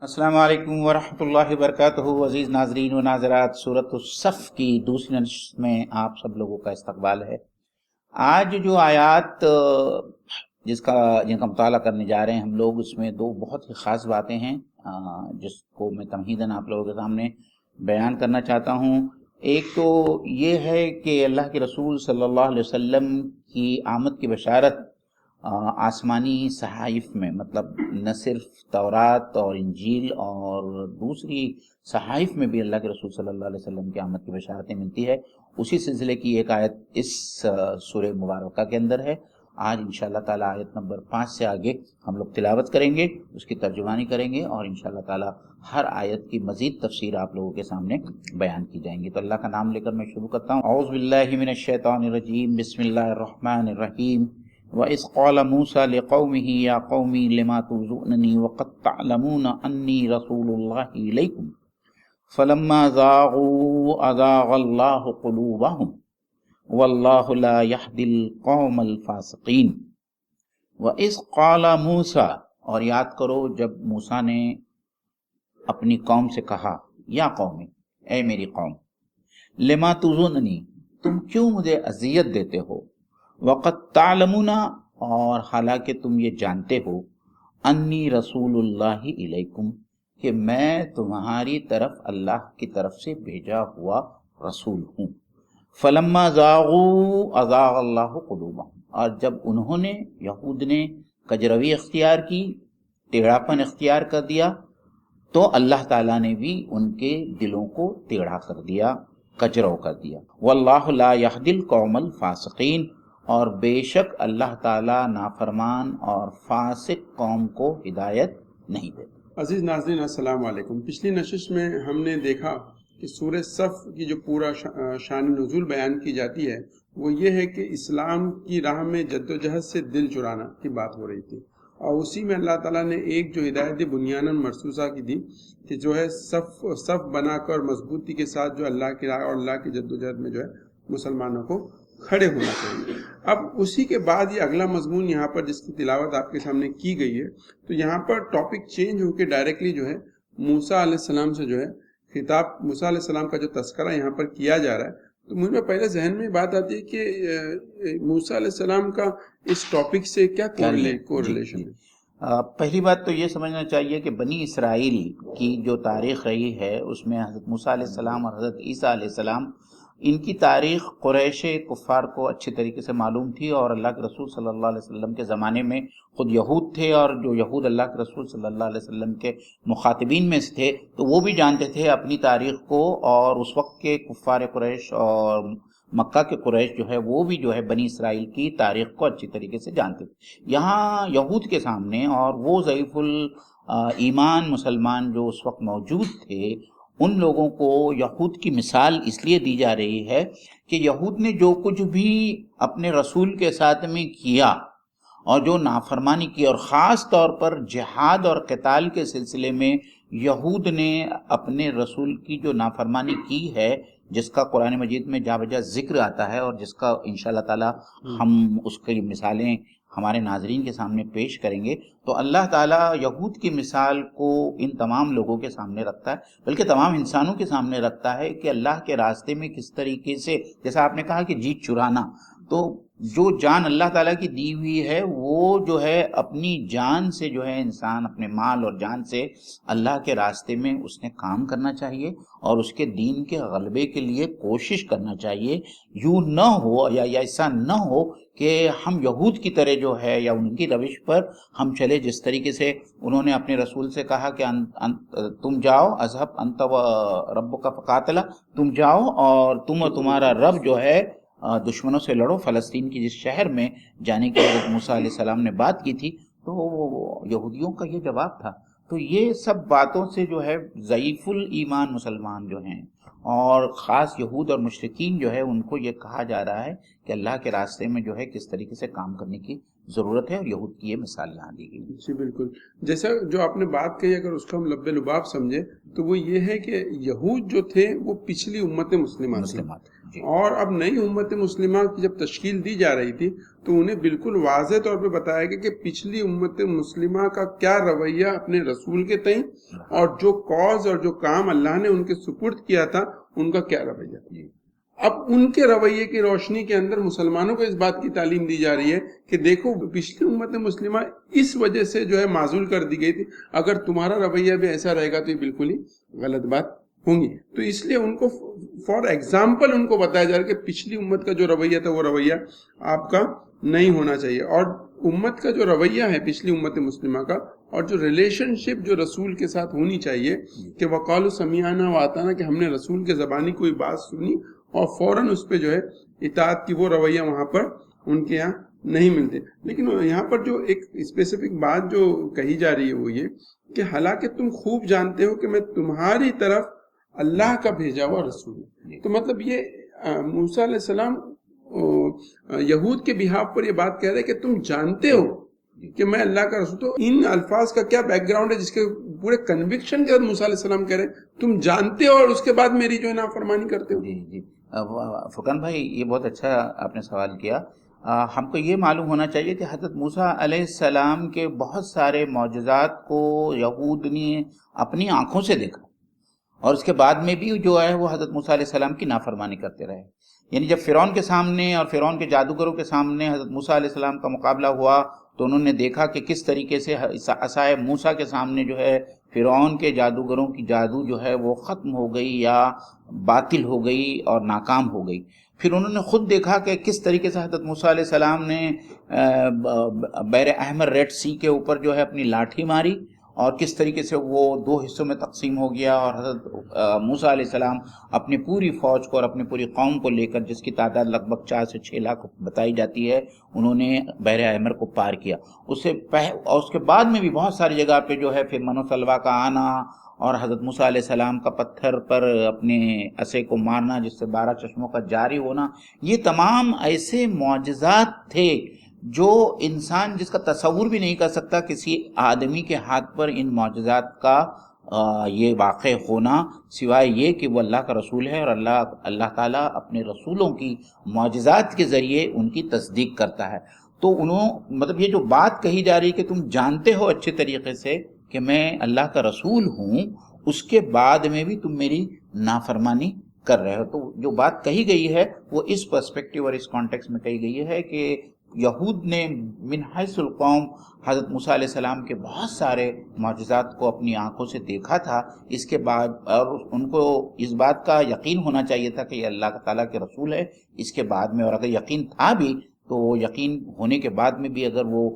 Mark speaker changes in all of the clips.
Speaker 1: السلام علیکم ورحمۃ اللہ وبرکاتہ۔ عزیز ناظرین و ناظرات، سورۃ الصف کی دوسری نشست میں آپ سب لوگوں کا استقبال ہے۔ آج جو آیات جن کا مطالعہ کرنے جا رہے ہیں ہم لوگ، اس میں دو بہت ہی خاص باتیں ہیں جس کو میں تمہیداً آپ لوگوں کے سامنے بیان کرنا چاہتا ہوں۔ ایک تو یہ ہے کہ اللہ کے رسول صلی اللہ علیہ وسلم کی آمد کی بشارت آسمانی صحائف میں، مطلب نہ صرف تورات اور انجیل اور دوسری صحائف میں بھی اللہ کے رسول صلی اللہ علیہ وسلم کی آمد کی بشارتیں ملتی ہے۔ اسی سلسلے کی ایک آیت اس سورہ مبارکہ کے اندر ہے۔ آج انشاءاللہ تعالی آیت نمبر 5 سے آگے ہم لوگ تلاوت کریں گے، اس کی ترجمانی کریں گے، اور انشاءاللہ تعالی ہر آیت کی مزید تفسیر آپ لوگوں کے سامنے بیان کی جائیں گی۔ تو اللہ کا نام لے کر میں شروع کرتا ہوں۔ اعوذ باللہ من الشیطان الرجیم، بسم اللہ الرحمن الرحیم۔ وَإِذْ قَالَ مُوسَىٰ لِقَوْمِهِ يَا قَوْمِ لِمَا تُؤْذُونَنِي وَقَدْ تَعْلَمُونَ أَنِّي رَسُولُ اللَّهِ إِلَيْكُمْ فَلَمَّا زَاغُوا أَزَاغَ اللَّهُ قُلُوبَهُمْ وَاللَّهُ لَا يَهْدِي الْقَوْمَ الْفَاسِقِينَ۔ وَإِذْ قَالَ مُوسَىٰ، اور یاد کرو جب موسیٰ نے اپنی قوم سے کہا، یا قوم، اے میری قوم، لِمَا تُؤْذُونَنِي، تم کیوں مجھے اذیت دیتے ہو، وقت تعلمون، اور حالانکہ تم یہ جانتے ہو، انی رسول اللہ علیکم، کہ میں تمہاری طرف اللہ کی طرف سے بھیجا ہوا رسول ہوں۔ فلما زاغوا ازاغ اللہ قلوبہم، اور جب انہوں نے، یہود نے کجروی اختیار کی، ٹیڑھاپن اختیار کر دیا، تو اللہ تعالیٰ نے بھی ان کے دلوں کو ٹیڑھا کر دیا، کجرو کر دیا۔ واللہ لا یہدی القوم الفاسقین، اور بے شک اللہ تعالیٰ نافرمان اور فاسق قوم کو ہدایت نہیں دیتا۔
Speaker 2: عزیز ناظرین، السلام علیکم۔ پچھلی نشست میں ہم نے دیکھا کہ سورہ صف کی جو پورا شان نزول بیان کی جاتی ہے وہ یہ ہے کہ اسلام کی راہ میں جد و جہد سے دل چرانا کی بات ہو رہی تھی، اور اسی میں اللہ تعالیٰ نے ایک جو ہدایت بنیاداً مرصوصہ کی دی کہ جو ہے صف بنا کر مضبوطی کے ساتھ جو اللہ کی راہ اور اللہ کی جد و جہد میں جو ہے مسلمانوں کو کھڑے ہونا چاہیے۔ اب اسی کے بعد یہ اگلا مضمون یہاں پر جس کی تلاوت آپ کے سامنے کی گئی ہے، تو یہاں پر ٹاپک چینج ہو کے ڈائریکٹلی جو ہے موسیٰ علیہ السلام سے جو ہے خطاب، موسیٰ علیہ السلام کا جو تذکرہ یہاں پر کیا جا رہا ہے، تو مجھ میں پہلے ذہن میں بات آتی ہے کہ موسیٰ علیہ السلام کا اس ٹاپک سے کیا کوریلیشن ہے؟
Speaker 1: پہلی بات تو یہ سمجھنا چاہیے کہ بنی اسرائیل کی جو تاریخ رہی ہے اس میں حضرت موسیٰ علیہ السلام اور حضرت عیسیٰ علیہ السلام، ان کی تاریخ قریش کفار کو اچھی طریقے سے معلوم تھی، اور اللہ کے رسول صلی اللہ علیہ وسلم کے زمانے میں خود یہود تھے، اور جو یہود اللہ کے رسول صلی اللہ علیہ وسلم کے مخاطبین میں سے تھے تو وہ بھی جانتے تھے اپنی تاریخ کو، اور اس وقت کے کفار قریش اور مکہ کے قریش جو ہے وہ بھی جو ہے بنی اسرائیل کی تاریخ کو اچھی طریقے سے جانتے تھے۔ یہاں یہود کے سامنے اور وہ ضعیف الایمان مسلمان جو اس وقت موجود تھے، ان لوگوں کو یہود کی مثال اس لیے دی جا رہی ہے کہ یہود نے جو کچھ بھی اپنے رسول کے ساتھ میں کیا اور جو نافرمانی کی، اور خاص طور پر جہاد اور قتال کے سلسلے میں یہود نے اپنے رسول کی جو نافرمانی کی ہے، جس کا قرآن مجید میں جا بجا ذکر آتا ہے، اور جس کا انشاءاللہ تعالی ہم اس کی مثالیں ہمارے ناظرین کے سامنے پیش کریں گے، تو اللہ تعالیٰ یہود کی مثال کو ان تمام لوگوں کے سامنے رکھتا ہے، بلکہ تمام انسانوں کے سامنے رکھتا ہے کہ اللہ کے راستے میں کس طریقے سے، جیسا آپ نے کہا کہ جی چرانا، تو جو جان اللہ تعالیٰ کی دی ہوئی ہے وہ جو ہے اپنی جان سے جو ہے انسان اپنے مال اور جان سے اللہ کے راستے میں اس نے کام کرنا چاہیے، اور اس کے دین کے غلبے کے لیے کوشش کرنا چاہیے۔ یوں نہ ہو یا ایسا نہ ہو کہ ہم یہود کی طرح جو ہے یا ان کی روش پر ہم چلے، جس طریقے سے انہوں نے اپنے رسول سے کہا کہ تم جاؤ، اذهب انت و ربک فقاتلا، تم جاؤ اور تم اور تمہارا رب جو ہے دشمنوں سے لڑو۔ فلسطین کی جس شہر میں جانے کی حضرت موسیٰ علیہ السلام نے بات کی تھی، تو یہودیوں کا یہ جواب تھا۔ تو یہ سب باتوں سے جو ہے ضعیف الایمان مسلمان جو ہیں، اور خاص یہود اور مشرکین جو ہے، ان کو یہ کہا جا رہا ہے کہ اللہ کے راستے میں جو ہے کس طریقے سے کام کرنے کی ضرورت ہے، اور یہود کی یہ مثال یہاں دی گئی۔
Speaker 2: جی بالکل، جیسا جو آپ نے بات کہی، اگر اس کو ہم لب لباب سمجھے تو وہ یہ ہے کہ یہود جو تھے وہ پچھلی امت مسلمہ تھی،
Speaker 1: جی
Speaker 2: اور اب نئی امت مسلمہ کی جب تشکیل دی جا رہی تھی تو انہیں بالکل واضح طور پہ بتایا گیا کہ پچھلی امت مسلمہ کا کیا رویہ اپنے رسول کے تئیں، اور جو کاز اور جو کام اللہ نے ان کے سپرد کیا تھا ان کا کیا رویہ تھا۔ اب ان کے رویے کی روشنی کے اندر مسلمانوں کو اس بات کی تعلیم دی جا رہی ہے کہ دیکھو پچھلی امت مسلمہ اس وجہ سے جو ہے معزول کر دی گئی تھی، اگر تمہارا رویہ بھی ایسا رہے گا تو یہ بالکل ہی غلط بات ہوں گی۔ تو اس لیے ان کو فار ایگزامپل ان کو بتایا جا رہا ہے کہ پچھلی امت کا جو رویہ تھا وہ رویہ آپ کا نہیں ہونا چاہیے، اور امت کا جو رویہ ہے پچھلی امت مسلمہ کا، اور جو ریلیشن شپ جو رسول کے ساتھ ہونی چاہیے کہ وقالوا سمعنا واطعنا، کہ ہم نے رسول کے زبانی کوئی بات سنی اور فوراً اس پہ جو ہے اطاعت کی، وہ رویہ وہاں پر ان کے یہاں نہیں ملتے۔ لیکن یہاں پر جو ایک اسپیسیفک بات جو کہی جا رہی ہے وہ یہ کہ حالانکہ تم خوب جانتے ہو کہ میں تمہاری طرف اللہ کا بھیجا ہوا رسول ہوں۔ تو مطلب یہ موسیٰ علیہ السلام یہود کے بہاف پر یہ بات کہہ رہے کہ تم جانتے ہو کہ میں اللہ کا رسول۔ تو ان الفاظ کا کیا بیک گراؤنڈ ہے جس کے پورے کنوکشن کے بعد موسیٰ علیہ السلام کہہ رہے تم جانتے ہو اور اس کے بعد میری جو ہے نافرمانی کرتے ہو؟
Speaker 1: جی فرقان بھائی، یہ بہت اچھا آپ نے سوال کیا۔ ہم کو یہ معلوم ہونا چاہیے کہ حضرت موسیٰ علیہ السلام کے بہت سارے معجزات کو یہود نے اپنی آنکھوں سے دیکھا، اور اس کے بعد میں بھی جو ہے وہ حضرت موسیٰ علیہ السلام کی نافرمانی کرتے رہے۔ یعنی جب فرعون کے سامنے اور فرعون کے جادوگروں کے سامنے حضرت موسیٰ علیہ السلام کا مقابلہ ہوا تو انہوں نے دیکھا کہ کس طریقے سے عصائے موسیٰ کے سامنے جو ہے فرعون کے جادوگروں کی جادو جو ہے وہ ختم ہو گئی یا باطل ہو گئی اور ناکام ہو گئی۔ پھر انہوں نے خود دیکھا کہ کس طریقے سے حضرت موسیٰ علیہ السلام نے بحر احمر ریڈ سی کے اوپر جو ہے اپنی لاٹھی ماری، اور کس طریقے سے وہ دو حصوں میں تقسیم ہو گیا، اور حضرت موسیٰ علیہ السلام اپنی پوری فوج کو اور اپنی پوری قوم کو لے کر، جس کی تعداد لگ بھگ 4 سے 6 لاکھ بتائی جاتی ہے، انہوں نے بحر احمر کو پار کیا۔ اور اس کے بعد میں بھی بہت ساری جگہ پہ جو ہے پھر من و سلویٰ کا آنا، اور حضرت موسیٰ علیہ السلام کا پتھر پر اپنے عصے کو مارنا جس سے 12 چشموں کا جاری ہونا، یہ تمام ایسے معجزات تھے جو انسان جس کا تصور بھی نہیں کر سکتا کسی آدمی کے ہاتھ پر ان معجزات کا یہ واقع ہونا، سوائے یہ کہ وہ اللہ کا رسول ہے، اور اللہ تعالیٰ اپنے رسولوں کی معجزات کے ذریعے ان کی تصدیق کرتا ہے۔ تو مطلب یہ جو بات کہی جا رہی کہ تم جانتے ہو اچھے طریقے سے کہ میں اللہ کا رسول ہوں، اس کے بعد میں بھی تم میری نافرمانی کر رہے ہو۔ تو جو بات کہی گئی ہے وہ اس پرسپیکٹیو اور اس کانٹیکس میں کہی گئی ہے کہ یہود نے من حیث القوم حضرت موسیٰ علیہ السلام کے بہت سارے معجزات کو اپنی آنکھوں سے دیکھا تھا، اس کے بعد اور ان کو اس بات کا یقین ہونا چاہیے تھا کہ یہ اللہ تعالیٰ کے رسول ہے۔ اس کے بعد میں، اور اگر یقین تھا بھی تو یقین ہونے کے بعد میں بھی اگر وہ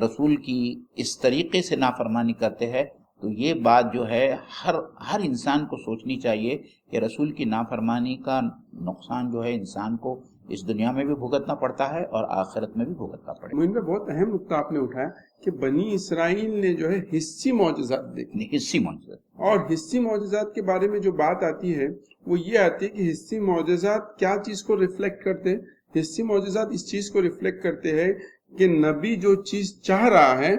Speaker 1: رسول کی اس طریقے سے نافرمانی کرتے ہیں تو یہ بات جو ہے ہر انسان کو سوچنی چاہیے کہ رسول کی نافرمانی کا نقصان جو ہے انسان کو اس دنیا میں بھی بھگتنا پڑتا ہے اور آخرت میں بھی بھگتنا پڑے گا۔
Speaker 2: ان میں بہت اہم نقطہ آپ نے اٹھایا کہ بنی اسرائیل نے جو ہے حصی معجزات دیکھے،
Speaker 1: حصی معجزات،
Speaker 2: اور حصی معجزات کے بارے میں جو بات آتی ہے وہ یہ آتی ہے کہ حصی معجزات کیا چیز کو ریفلیکٹ کرتے ہیں؟ حصی معجزات اس چیز کو ریفلیکٹ کرتے ہیں کہ نبی جو چیز چاہ رہا ہے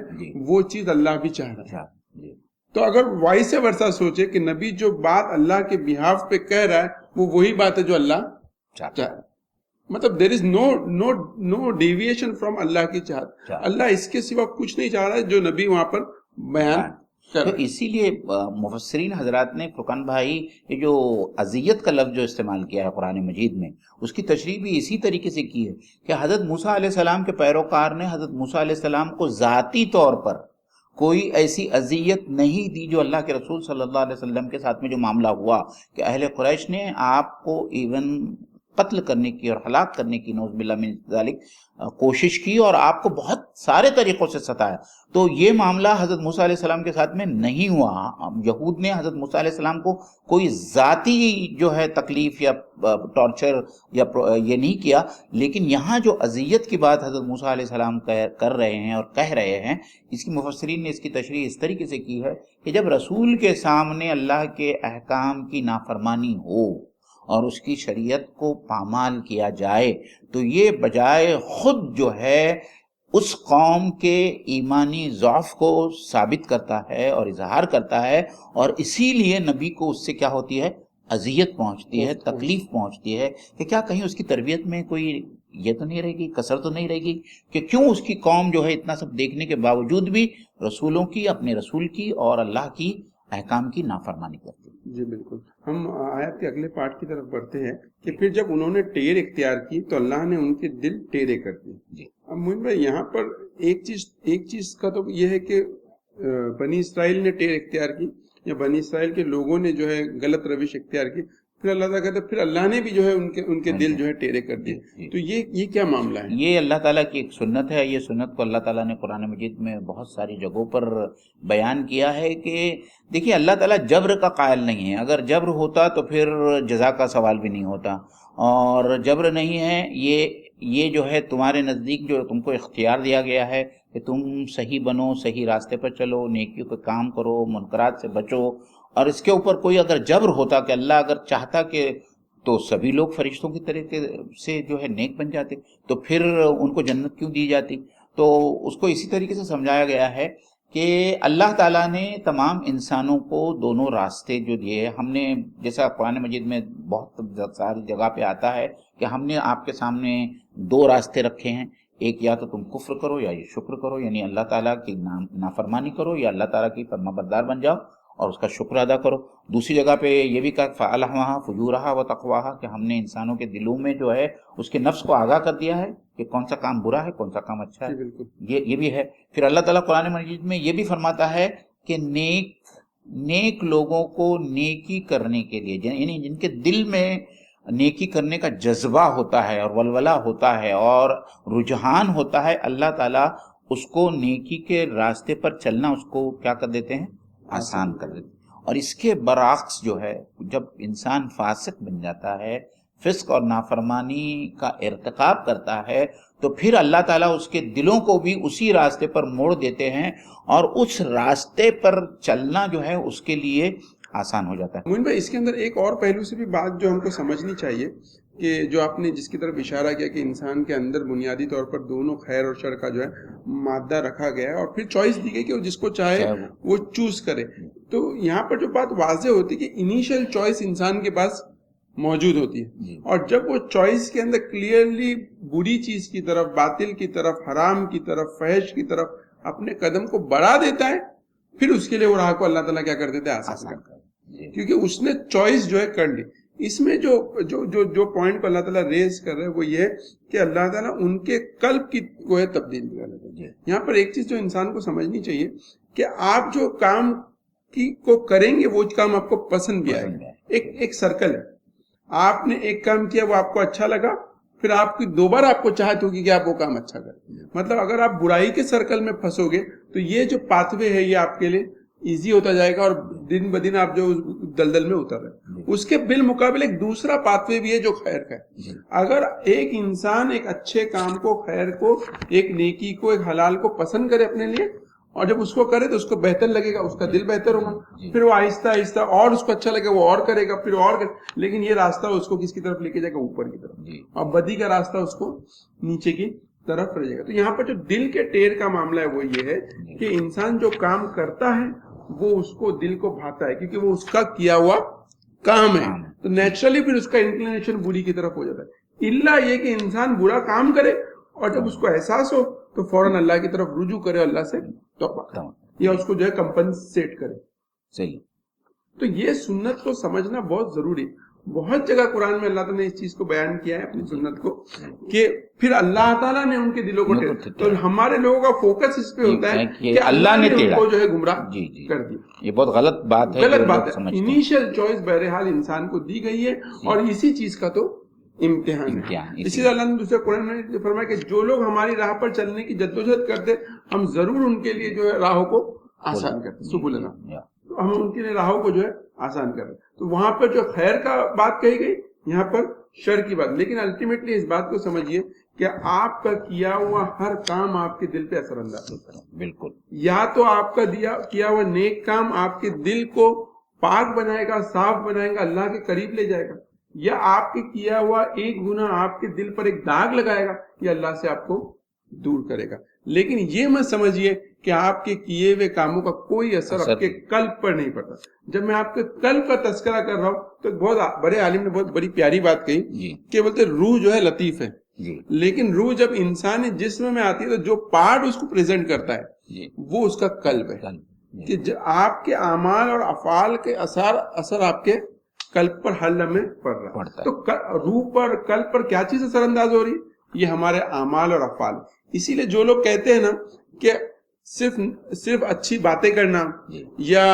Speaker 2: وہ چیز اللہ بھی چاہ رہا ہے۔ تو اگر وائس ورثہ سوچے کہ نبی جو بات اللہ کے بہاف پہ کہہ رہا ہے وہ وہی بات ہے جو اللہ چاہتا ہے، مطلب دیر از نو ڈیویشن فرام اللہ کی چاہت، اللہ اس کے سوا کچھ نہیں چاہ رہا ہے جو نبی وہاں پر بیان کر رہا ہے۔
Speaker 1: تو اسی لیے مفسرین حضرات نے، فرقان بھائی، یہ جو اذیت کا لفظ جو استعمال کیا ہے قرآن مجید میں، اس کی تشریح بھی اسی طریقے سے کی ہے کہ حضرت موسیٰ علیہ السلام کے پیروکار نے حضرت موسیٰ علیہ السلام کو ذاتی طور پر کوئی ایسی اذیت نہیں دی جو اللہ کے رسول صلی اللہ علیہ وسلم کے ساتھ میں جو معاملہ ہوا کہ اہل قریش نے آپ کو ایون قتل کرنے کی اور ہلاک کرنے کی، نعوذ باللہ من ذالک، کوشش کی اور آپ کو بہت سارے طریقوں سے ستایا۔ تو یہ معاملہ حضرت موسیٰ علیہ السلام کے ساتھ میں نہیں ہوا۔ یہود نے حضرت موسیٰ علیہ السلام کو کوئی ذاتی جو ہے تکلیف یا ٹارچر یا یہ نہیں کیا، لیکن یہاں جو اذیت کی بات حضرت موسیٰ علیہ السلام کر رہے ہیں اور کہہ رہے ہیں، اس کی مفسرین نے اس کی تشریح اس طریقے سے کی ہے کہ جب رسول کے سامنے اللہ کے احکام کی نافرمانی ہو اور اس کی شریعت کو پامال کیا جائے تو یہ بجائے خود جو ہے اس قوم کے ایمانی ضعف کو ثابت کرتا ہے اور اظہار کرتا ہے، اور اسی لیے نبی کو اس سے کیا ہوتی ہے؟ اذیت پہنچتی ہے، تکلیف پہنچتی ہے کہ کیا کہیں اس کی تربیت میں کوئی یہ تو نہیں رہے گی، کسر تو نہیں رہے گی کہ کیوں اس کی قوم جو ہے اتنا سب دیکھنے کے باوجود بھی رسولوں کی، اپنے رسول کی اور اللہ کی احکام کی نافرمانی کرتی ہے۔
Speaker 2: جی بالکل، ہم آیت کے اگلے پارٹ کی طرف بڑھتے ہیں کہ پھر جب انہوں نے ٹیر اختیار کی تو اللہ نے ان کے دل ٹیرے کر دیے۔
Speaker 1: جی
Speaker 2: اب مومن بھائی یہاں پر ایک چیز کا تو یہ ہے کہ بنی اسرائیل نے ٹیر اختیار کی، یا بنی اسرائیل کے لوگوں نے جو ہے غلط روش اختیار کی، پھر اللہ تعالیٰ کہتا ہے پھر اللہ نے بھی جو ہے ان کے دل جو ہے ٹیرے کر دیے۔ تو یہ کیا معاملہ ہے؟
Speaker 1: یہ اللہ تعالیٰ کی ایک سنت ہے۔ یہ سنت کو اللہ تعالیٰ نے قرآن مجید میں بہت ساری جگہوں پر بیان کیا ہے کہ دیکھیے اللہ تعالیٰ جبر کا قائل نہیں ہے۔ اگر جبر ہوتا تو پھر جزا کا سوال بھی نہیں ہوتا، اور جبر نہیں ہے۔ یہ جو ہے تمہارے نزدیک جو تم کو اختیار دیا گیا ہے کہ تم صحیح بنو، صحیح راستے پر چلو، نیکی پہ کام کرو، منکرات سے بچو، اور اس کے اوپر کوئی اگر جبر ہوتا کہ اللہ اگر چاہتا کہ تو سبھی لوگ فرشتوں کی طریقے سے جو ہے نیک بن جاتے، تو پھر ان کو جنت کیوں دی جاتی؟ تو اس کو اسی طریقے سے سمجھایا گیا ہے کہ اللہ تعالیٰ نے تمام انسانوں کو دونوں راستے جو دیے، ہم نے جیسا قرآن مجید میں بہت ساری جگہ پہ آتا ہے کہ ہم نے آپ کے سامنے دو راستے رکھے ہیں، ایک یا تو تم کفر کرو یا یہ شکر کرو، یعنی اللہ تعالیٰ کی نافرمانی کرو یا اللہ تعالیٰ کی فرما بردار بن جاؤ اور اس کا شکر ادا کرو۔ دوسری جگہ پہ یہ بھی کہا فَأَلْهَمَهَا فُجُورَهَا وَتَقْوَاهَا کہ ہم نے انسانوں کے دلوں میں جو ہے اس کے نفس کو آگاہ کر دیا ہے کہ کون سا کام برا ہے، کون سا کام اچھا ہے۔
Speaker 2: بالکل
Speaker 1: یہ بھی ہے۔ پھر اللہ تعالیٰ قرآن مجید میں یہ بھی فرماتا ہے کہ نیک لوگوں کو نیکی کرنے کے لیے، یعنی جن کے دل میں نیکی کرنے کا جذبہ ہوتا ہے اور ولولہ ہوتا ہے اور رجحان ہوتا ہے، اللہ تعالیٰ اس کو نیکی کے راستے پر چلنا اس کو کیا کر دیتے ہیں؟ آسان کر دیتے ہیں۔ اور اس کے برعکس جو ہے جب انسان فاسق بن جاتا ہے، فسق اور نافرمانی کا ارتکاب کرتا ہے، تو پھر اللہ تعالیٰ اس کے دلوں کو بھی اسی راستے پر موڑ دیتے ہیں اور اس راستے پر چلنا جو ہے اس کے لیے آسان ہو جاتا ہے۔
Speaker 2: مومن بھائی اس کے اندر ایک اور پہلو سے بھی بات جو ہم کو سمجھنی چاہیے کہ جو آپ نے جس کی طرف اشارہ کیا کہ انسان کے اندر بنیادی طور پر دونوں خیر اور شر کا جو ہے مادہ رکھا گیا ہے اور پھر چوائس دی گئی کہ وہ جس کو چاہے وہ چوز کرے۔ تو یہاں پر جو بات واضح ہوتی ہے کہ انیشل چوائس انسان کے پاس موجود ہوتی ہے، اور جب وہ چوائس کے اندر کلیئرلی بری چیز کی طرف، باطل کی طرف، حرام کی طرف، فحش کی طرف اپنے قدم کو بڑھا دیتا ہے، پھر اس کے لیے وہ راہ کو اللہ تعالیٰ کیا کر دیتے ہیں؟ آسان کرتا ہے، کیونکہ اس نے چوائس جو ہے کر لی۔ اس میں جو پوائنٹ کو اللہ تعالیٰ ریز کر رہے ہیں وہ یہ ہے کہ اللہ تعالیٰ ان کے قلب کی کو ہے تبدیل کر رہے ہیں۔ یہاں پر ایک چیز جو انسان کو سمجھنی چاہیے کہ آپ جو کام کو کریں گے وہ کام آپ کو پسند بھی آئے گا۔ ایک سرکل ہے، آپ نے ایک کام کیا وہ آپ کو اچھا لگا، پھر آپ کی دوبارہ آپ کو چاہت ہوگی کہ آپ وہ کام اچھا کریں۔ مطلب اگر آپ برائی کے سرکل میں پھنسو گے تو یہ جو پاتھ وے ہے یہ آپ کے لیے ایزی ہوتا جائے گا اور دن بدن آپ جو دلدل میں اتر رہے۔ اس کے بالمقابل ایک دوسرا پاتھ وے بھی ہے جو خیر کا ہے۔ اگر ایک انسان ایک اچھے کام کو، خیر کو، ایک نیکی کو، ایک حلال کو پسند کرے اپنے لیے، اور جب اس کو کرے تو اس کو بہتر لگے گا، اس کا دل بہتر ہوگا، پھر وہ آہستہ آہستہ اور اس کو اچھا لگے وہ اور کرے گا، پھر اور کرے، لیکن یہ راستہ اس کو کس کی طرف لے کے جائے گا؟ اوپر کی طرف، اور بدی کا راستہ اس کو نیچے کی طرف رہ جائے گا۔ تو یہاں پر جو دل کے ٹیر کا معاملہ ہے وہ یہ ہے کہ انسان جو کام کرتا ہے وہ اس کو دل کو بھاتا ہے، کیونکہ وہ اس کا کیا ہوا کام ہے، تو نیچرلی پھر اس کا انکلینیشن بری کی طرف ہو جاتا ہے، الا یہ کہ انسان برا کام کرے اور جب اس کو احساس ہو تو فوراً اللہ کی طرف رجوع کرے، اللہ سے توبہ کرے یا اس کو جو ہے کمپنسیٹ کرے۔
Speaker 1: صحیح۔
Speaker 2: تو یہ سنت کو سمجھنا بہت ضروری ہے۔ بہت جگہ قرآن میں اللہ تعالیٰ نے اس چیز کو بیان کیا ہے اپنی سنت کو کہ پھر اللہ تعالیٰ نے ان کے دلوں کو ٹیڑھا، تو ہمارے لوگوں کا فوکس اس پہ ہوتا ہے کہ اللہ نے ان کو جو ہے گمراہ کر دیا۔
Speaker 1: یہ بہت غلط بات ہے،
Speaker 2: غلط بات ہے۔ انیشل چوائس بہرحال انسان کو دی گئی ہے اور اسی چیز کا تو امتحان ہے۔ اسی طرح اللہ نے دوسرے قرآن میں فرمایا کہ جو لوگ ہماری راہ پر چلنے کی جدوجہد کرتے ہم ضرور ان کے لیے جو ہے راہوں کو آسان کرتے، سبلنا، تو ہم ان کے لیے راہوں کو جو ہے آسان کر رہے ہیں۔ تو وہاں پر جو خیر کا بات کہی گئی، یہاں پر شر کی بات، لیکن الٹیمیٹلی اس بات کو سمجھیے کہ آپ کا کیا ہوا ہر کام آپ کے دل پہ اثر انداز ہوتا ہے۔ بالکل، یا تو آپ کا کیا ہوا نیک کام آپ کے دل کو پاک بنائے گا، صاف بنائے گا، اللہ کے قریب لے جائے گا، یا آپ کے کیا ہوا ایک گناہ آپ کے دل پر ایک داغ لگائے گا، یہ اللہ سے آپ کو دور کرے گا. لیکن یہ مت سمجھیے کہ آپ کے کیے ہوئے کاموں کا کوئی اثر آپ کے قلب پر نہیں پڑتا. جب میں آپ کے قلب کا تذکرہ کر رہا ہوں تو بہت بڑے عالم نے بہت بڑی پیاری بات کہی کہ بولتے روح جو ہے لطیف ہے, لیکن روح جب انسانی جسم میں آتی ہے تو جو پارٹ اس کو پریزنٹ کرتا ہے وہ اس کا قلب ہے. کہ آپ کے اعمال اور افعال کے اثر آپ کے قلب پر ہر لمحے پڑ رہا ہے. تو روح پر قلب پر کیا چیز اثر انداز ہو رہی ہے؟ یہ ہمارے اعمال اور افعال. اسی لیے جو لوگ کہتے ہیں نا کہ صرف اچھی باتیں کرنا یا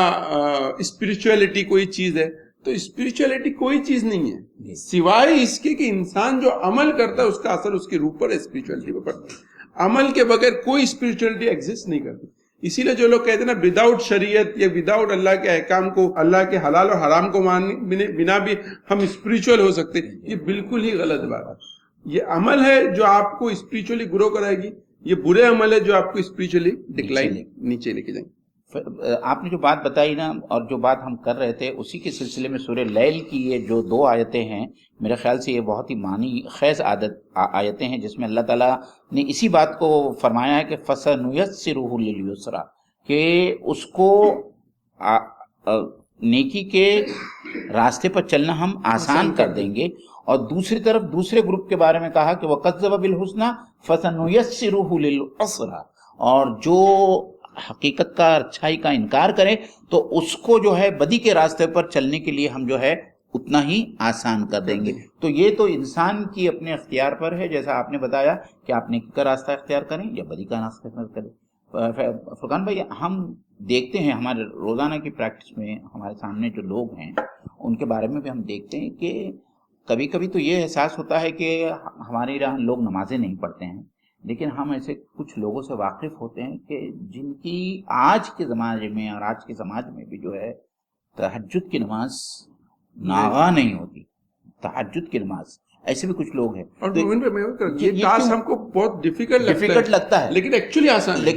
Speaker 2: اسپرچولیٹی کوئی چیز ہے, تو اسپرچولیٹی کوئی چیز نہیں ہے سوائے اس کے کہ انسان جو عمل کرتا ہے اس کا اثر اس کی روح پر اسپرچولیٹی پر پڑتا ہے. عمل کے بغیر کوئی اسپرچولیٹی ایگزسٹ نہیں کرتی. اسی لیے جو لوگ کہتے ہیں نا وداؤٹ شریعت یا وداؤٹ اللہ کے احکام کو, اللہ کے حلال اور حرام کو ماننے بنا بھی ہم اسپرچول ہو سکتے, یہ بالکل ہی غلط بات ہے. یہ عمل ہے جو آپ کو اسپرچولی گرو کرائے گی, یہ برے عمل ہے جو آپ کو اسپرچولی ڈکلائن نیچے لے کے جائیں.
Speaker 1: آپ نے جو بات بتائی نا اور جو بات ہم کر رہے تھے اسی کے سلسلے میں سورہ لیل کی یہ جو 2 آیتیں ہیں, میرے خیال سے یہ بہت ہی معنی خیز آیتیں ہیں, جس میں اللہ تعالیٰ نے اسی بات کو فرمایا ہے کہ فَسَنُيَسِّرُهُ لِلْيُسْرَىٰ, کہ اس کو نیکی کے راستے پر چلنا ہم آسان کر دیں گے. اور دوسری طرف دوسرے گروپ کے بارے میں کہا کہ وَكَذَّبَ بِالْحُسْنَىٰ فَسَنُيَسِّرُهُ لِلْعُسْرَىٰ, اور جو حقیقت کا اچھائی کا انکار کرے تو اس کو جو ہے بدی کے راستے پر چلنے کے لیے ہم جو ہے اتنا ہی آسان کر دیں گے. تو یہ تو انسان کی اپنے اختیار پر ہے, جیسا آپ نے بتایا کہ آپ نیکی کا راستہ اختیار کریں یا بدی کا راستہ اختیار کریں. فرقان بھائی, ہم دیکھتے ہیں ہمارے روزانہ کی پریکٹس میں ہمارے سامنے جو لوگ ہیں ان کے بارے میں بھی ہم دیکھتے ہیں کہ کبھی کبھی تو یہ احساس ہوتا ہے کہ ہمارے یہاں لوگ نمازیں نہیں پڑھتے ہیں, لیکن ہم ایسے کچھ لوگوں سے واقف ہوتے ہیں کہ جن کی آج کے زمانے میں اور آج کے سماج میں بھی جو ہے تہجد کی نماز ناغا نہیں ہوتی. تہجد کی نماز ایسے بھی کچھ لوگ ہیں. اور
Speaker 2: یہ ٹاسک ہم کو بہت ڈیفیکلٹ
Speaker 1: لگتا ہے,
Speaker 2: لیکن ایکچولی آسان,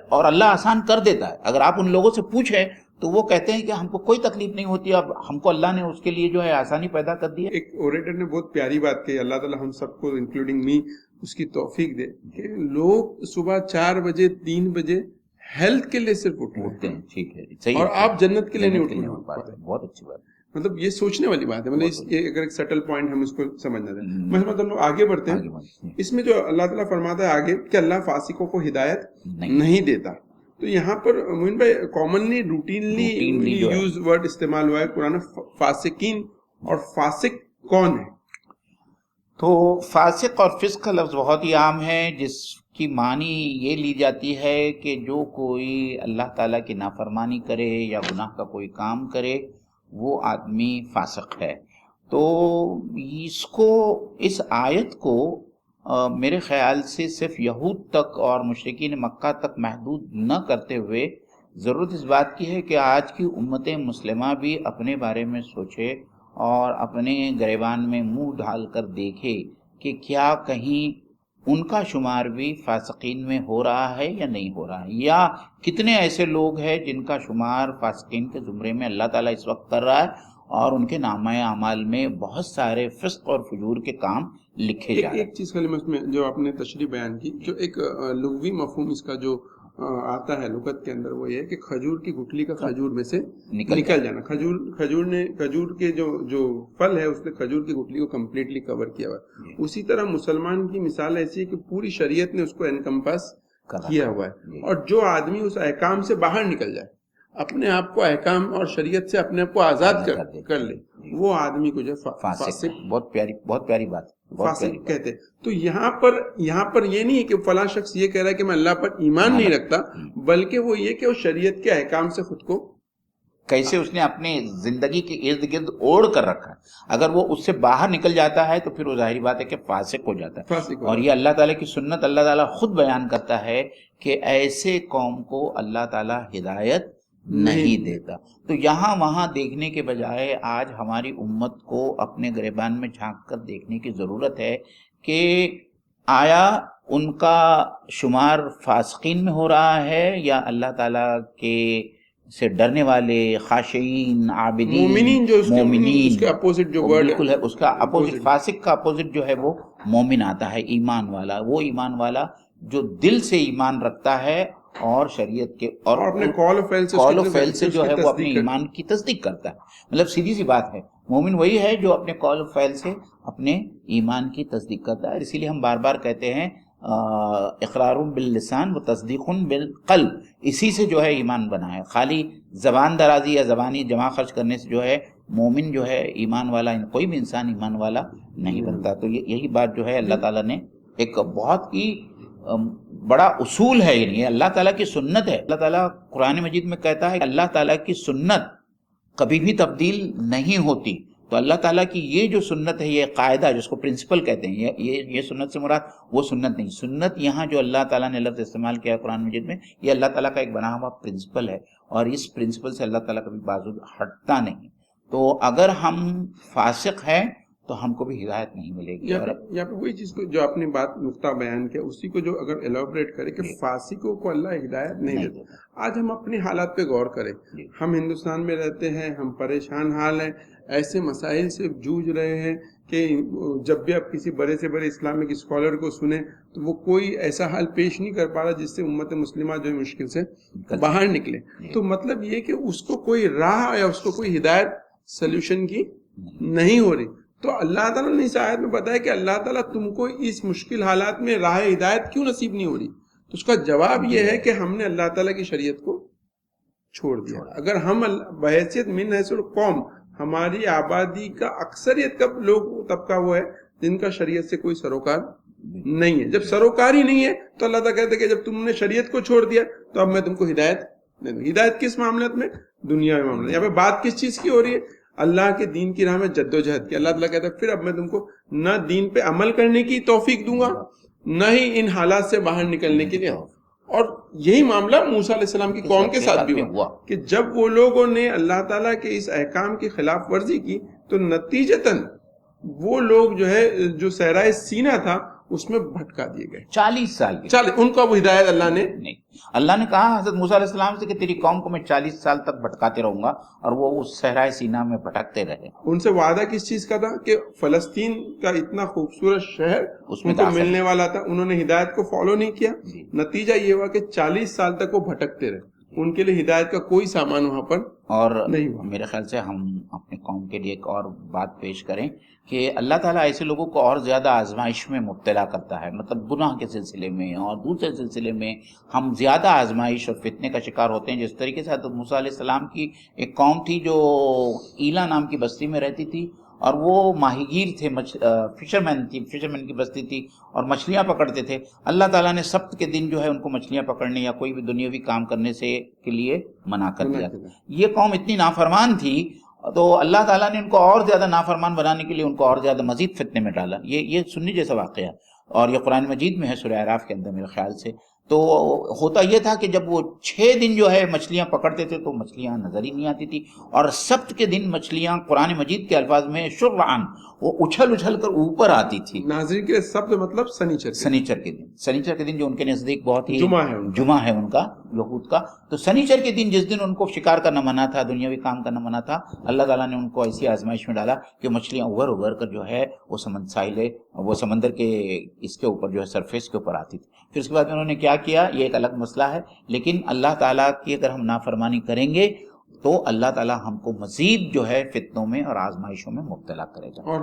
Speaker 1: اور اللہ آسان کر دیتا ہے. اگر آپ ان لوگوں سے پوچھیں تو وہ کہتے ہیں کہ ہم کو کوئی تکلیف نہیں ہوتی, اب ہم کو اللہ نے اس کے لیے جو ہے آسانی پیدا کر دی ہے.
Speaker 2: ایک اوریٹر نے بہت پیاری بات کہی, اللہ تعالیٰ ہم سب کو انکلوڈنگ می اس کی توفیق دے, کہ لوگ صبح 4 بجے 3 بجے ہیلتھ کے لیے صرف اٹھتے ہیں,
Speaker 1: ٹھیک ہے, صحیح,
Speaker 2: اور آپ جنت کے لیے نہیں اٹھ پاتے.
Speaker 1: بہت اچھی بات.
Speaker 2: مطلب یہ سوچنے والی بات ہے, مطلب اگر ایک سٹل پوائنٹ ہم اس کو سمجھنا چاہیں. مطلب ہم لوگ آگے بڑھتے ہیں. اس میں جو اللہ تعالیٰ فرماتا ہے آگے کہ اللہ فاسقوں کو ہدایت نہیں دیتا. تو یہاں پر موین بھائی کامنلی روٹینلی یوز ورڈ استعمال ہوا ہے قرآن, فاسقین, اور فاسق کون ہے؟
Speaker 1: تو فاسق اور فسق کا لفظ بہت ہی عام ہے, جس کی معنی یہ لی جاتی ہے کہ جو کوئی اللہ تعالیٰ کی نافرمانی کرے یا گناہ کا کوئی کام کرے وہ آدمی فاسق ہے. تو اس آیت کو میرے خیال سے صرف یہود تک اور مشرکین مکہ تک محدود نہ کرتے ہوئے ضرورت اس بات کی ہے کہ آج کی امت مسلمہ بھی اپنے بارے میں سوچے اور اپنے گریبان میں منہ ڈال کر دیکھے کہ کیا کہیں ان کا شمار بھی فاسقین میں ہو رہا ہے یا نہیں ہو رہا ہے, یا کتنے ایسے لوگ ہیں جن کا شمار فاسقین کے زمرے میں اللہ تعالیٰ اس وقت کر رہا ہے اور ان کے نامہ اعمال میں بہت سارے فسق اور فجور کے کام لکھے جا رہے ہیں.
Speaker 2: ایک چیز خالی میں اس میں جو آپ نے تشریح بیان کی, جو ایک لغوی مفہوم اس کا جو آتا ہے لغت کے اندر, وہ یہ ہے کہ کھجور کی گٹلی کا کھجور میں سے نکل جانا. کھجور کے جو پھل ہے اس نے کھجور کی گٹلی کو کمپلیٹلی کور کیا ہوا ہے. اسی طرح مسلمان کی مثال ایسی ہے کہ پوری شریعت نے اس کو انکمپس کیا ہوا ہے, اور جو آدمی اس احکام سے باہر نکل جائے, اپنے آپ کو احکام اور شریعت سے اپنے آپ کو آزاد کر لے, وہ آدمی کو جو فاسق.
Speaker 1: بہت پیاری بات
Speaker 2: فاسق کہتے. تو یہاں پر یہ نہیں ہے کہ فلاں شخص یہ کہہ رہا ہے کہ میں اللہ پر ایمان نہیں رکھتا, بلکہ وہ یہ کہ وہ شریعت کے احکام سے خود کو
Speaker 1: کیسے اس نے اپنے زندگی کے ارد گرد اوڑھ کر رکھا ہے. اگر وہ اس سے باہر نکل جاتا ہے تو پھر وہ ظاہری بات ہے کہ فاسق ہو جاتا ہے. اور یہ اللہ تعالیٰ کی سنت, اللہ تعالیٰ خود بیان کرتا ہے کہ ایسے قوم کو اللہ تعالیٰ ہدایت نہیں دیتا. تو یہاں وہاں دیکھنے کے بجائے آج ہماری امت کو اپنے گریبان میں جھانک کر دیکھنے کی ضرورت ہے کہ آیا ان کا شمار فاسقین میں ہو رہا ہے یا اللہ تعالیٰ کے سے ڈرنے والے خاشعین عابدین
Speaker 2: مومنین, جو
Speaker 1: مومنین
Speaker 2: اس کے اپوزٹ جو ورڈ
Speaker 1: بالکل ہے, اس کا اپوزٹ, فاسق کا اپوزٹ جو ہے وہ مومن آتا ہے, ایمان والا. وہ ایمان والا جو دل سے ایمان رکھتا ہے اور شریعت کے اور
Speaker 2: اپنے قول و
Speaker 1: فعل سے جو ہے وہ اپنے ایمان کی تصدیق کرتا ہے. مطلب سیدھی سی بات ہے، مومن وہی ہے جو اپنے قول و فعل سے اپنے ایمان کی تصدیق کرتا ہے. اسی لیے ہم بار بار کہتے ہیں اقرار باللسان و تصدیق بالقلب، اسی سے جو ہے ایمان بنا ہے. خالی زبان درازی یا زبانی جمع خرچ کرنے سے جو ہے مومن جو ہے ایمان والا، کوئی بھی انسان ایمان والا نہیں بنتا. تو یہی بات جو ہے اللہ تعالیٰ نے ایک بہت ہی بڑا اصول ہے، یعنی اللہ تعالیٰ کی سنت ہے. اللہ تعالیٰ قرآن مجید میں کہتا ہے کہ اللہ تعالیٰ کی سنت کبھی بھی تبدیل نہیں ہوتی. تو اللہ تعالیٰ کی یہ جو سنت ہے، یہ قاعدہ جس کو پرنسپل کہتے ہیں، یہ سنت سے مراد وہ سنت نہیں. سنت یہاں جو اللہ تعالیٰ نے لفظ استعمال کیا ہے قرآن مجید میں، یہ اللہ تعالیٰ کا ایک بنا ہوا پرنسپل ہے، اور اس پرنسپل سے اللہ تعالیٰ کبھی بازو ہٹتا نہیں. تو اگر ہم فاسق ہیں تو ہم کو بھی ہدایت نہیں ملے گی.
Speaker 2: یہاں پہ وہی چیز کو جو اپنی بات نقطہ بیان کیا، اسی کو جو اگر ایلابریٹ کرے کہ فاسقوں کو اللہ ہدایت نہیں دیتا. آج ہم اپنی حالات پہ غور کریں. ہم ہندوستان میں رہتے ہیں، ہم پریشان حال ہیں، ایسے مسائل سے جوجھ رہے ہیں کہ جب بھی آپ کسی بڑے سے بڑے اسلامک اسکالر کو سنیں تو وہ کوئی ایسا حل پیش نہیں کر پا رہا جس سے امت مسلمہ جو مشکل سے باہر نکلے. تو مطلب یہ کہ اس کو کوئی راہ یا اس کو کوئی ہدایت سلیوشن کی نہیں ہو رہی. تو اللہ تعالیٰ نے اس آیت میں بتایا کہ اللہ تعالیٰ تم کو اس مشکل حالات میں راہ ہدایت کیوں نصیب نہیں ہو رہی. تو اس کا جواب یہ ہے کہ ہم نے اللہ تعالیٰ کی شریعت کو چھوڑ دیا. اگر ہم بحیثیت من حیث القوم، ہماری آبادی کا اکثریت کا لوگ طبقہ وہ ہے جن کا شریعت سے کوئی سروکار نہیں ہے. جب سروکار ہی نہیں ہے تو اللہ تعالیٰ کہتے ہیں کہ جب تم نے شریعت کو چھوڑ دیا تو اب میں تم کو ہدایت نہیں دوں. ہدایت کس معاملات میں؟ دنیا میں معاملات. یہاں پہ بات کس چیز کی ہو رہی ہے؟ اللہ کے دین کی راہ میں جد و جہد کی. اللہ تعالیٰ کہتا ہے پھر اب میں تم کو نہ دین پہ عمل کرنے کی توفیق دوں گا، نہ ہی ان حالات سے باہر نکلنے کے لیے. اور یہی معاملہ موسیٰ علیہ السلام کی قوم کے ساتھ بھی ہوا کہ جب وہ لوگوں نے اللہ تعالیٰ کے اس احکام کی خلاف ورزی کی تو نتیجتاً وہ لوگ جو ہے جو صحرائے سینا تھا اس میں بھٹکا دیے گئے.
Speaker 1: 40 سال
Speaker 2: ان کو اب ہدایت اللہ نے
Speaker 1: نہیں. اللہ نے کہا حضرت موسیٰ علیہ السلام سے کہ تیری قوم کو میں 40 سال تک بھٹکاتے رہوں گا، اور وہ اس صحرائے سینا میں بھٹکتے رہے.
Speaker 2: ان سے وعدہ کس چیز کا تھا؟ کہ فلسطین کا اتنا خوبصورت شہر اس میں ملنے والا تھا. انہوں نے ہدایت کو فالو نہیں کیا. نتیجہ یہ ہوا کہ 40 سال تک وہ بھٹکتے رہے. ان کے لیے ہدایت کا کوئی سامان وہاں پر
Speaker 1: اور
Speaker 2: نہیں ہوا.
Speaker 1: میرے خیال سے ہم اپنے قوم کے لیے ایک اور بات پیش کریں کہ اللہ تعالیٰ ایسے لوگوں کو اور زیادہ آزمائش میں مبتلا کرتا ہے. مطلب گناہ کے سلسلے میں اور دوسرے سلسلے میں ہم زیادہ آزمائش اور فتنے کا شکار ہوتے ہیں. جس طریقے سے حضرت موسیٰ علیہ السلام کی ایک قوم تھی جو ایلا نام کی بستی میں رہتی تھی، اور وہ ماہی گیر تھے، فشرمین کی بستی تھی اور مچھلیاں پکڑتے تھے. اللہ تعالیٰ نے سبت کے دن جو ہے ان کو مچھلیاں پکڑنے یا کوئی بھی دنیاوی کام کرنے سے کے لیے منع کر دیا. یہ قوم اتنی نافرمان تھی تو اللہ تعالیٰ نے ان کو اور زیادہ نافرمان بنانے کے لیے ان کو اور زیادہ مزید فتنے میں ڈالا. یہ سننے جیسا واقعہ، اور یہ قرآن مجید میں ہے سورہ اعراف کے اندر میرے خیال سے. تو ہوتا یہ تھا کہ جب وہ 6 دن جو ہے مچھلیاں پکڑتے تھے تو مچھلیاں نظر ہی نہیں آتی تھی، اور سبت کے دن مچھلیاں قرآن مجید کے الفاظ میں شرعاً وہ اچھل کر اوپر آتی تھی.
Speaker 2: ناظرین کے سبت مطلب
Speaker 1: سنیچر کے دن جو ان کے نزدیک بہت ہی
Speaker 2: جمعہ
Speaker 1: ہے ان کا، یہود کا. تو سنیچر کے دن جس دن ان کو شکار کرنا منع تھا، دنیاوی کام کرنا منع تھا، اللہ تعالیٰ نے ان کو ایسی آزمائش میں ڈالا کہ مچھلیاں ابھر کر جو ہے وہ سمندر کے اس کے اوپر جو ہے سرفیس کے اوپر آتی تھی. پھر اس کے بعد انہوں نے کیا کیا، یہ ایک الگ مسئلہ ہے. لیکن اللہ تعالیٰ کی اگر ہم نافرمانی کریں گے تو اللہ تعالیٰ ہم کو مزید جو ہے فتنوں میں اور آزمائشوں میں مبتلا کرے گا.
Speaker 2: اور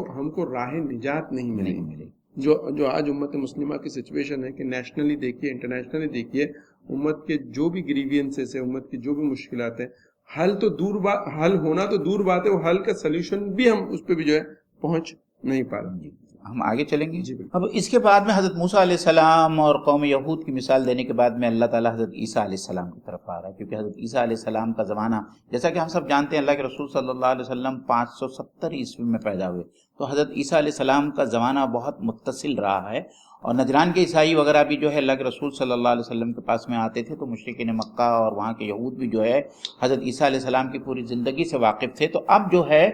Speaker 2: ہم کو راہ نجات نہیں ملے گی. جو آج امت مسلمہ کی سچویشن ہے کہ نیشنلی دیکھیے، انٹرنیشنلی دیکھیے، امت کے جو بھی گریوینسز ہیں، امت کی جو بھی مشکلات ہیں، حل ہونا تو دور بات ہے، وہ حل کا سلیوشن بھی ہم اس پہ بھی جو ہے پہنچ نہیں پا رہے.
Speaker 1: ہم آگے چلیں گے. اب اس کے بعد میں حضرت موسیٰ علیہ السلام اور قوم یہود کی مثال دینے کے بعد میں اللہ تعالیٰ حضرت عیسیٰ علیہ السلام کی طرف آ رہا ہے، کیونکہ حضرت عیسیٰ علیہ السلام کا زمانہ جیسا کہ ہم سب جانتے ہیں، اللہ کے رسول صلی اللہ علیہ وسلم 570 عیسوی میں پیدا ہوئے. تو حضرت عیسیٰ علیہ السلام کا زمانہ بہت متصل رہا ہے، اور نجران کے عیسائی وغیرہ بھی جو ہے اللہ کے رسول صلی اللہ علیہ وسلم کے پاس میں آتے تھے. تو مشرکین مکہ اور وہاں کے یہود بھی جو ہے حضرت عیسیٰ علیہ السلام کی پوری زندگی سے واقف تھے. تو اب جو ہے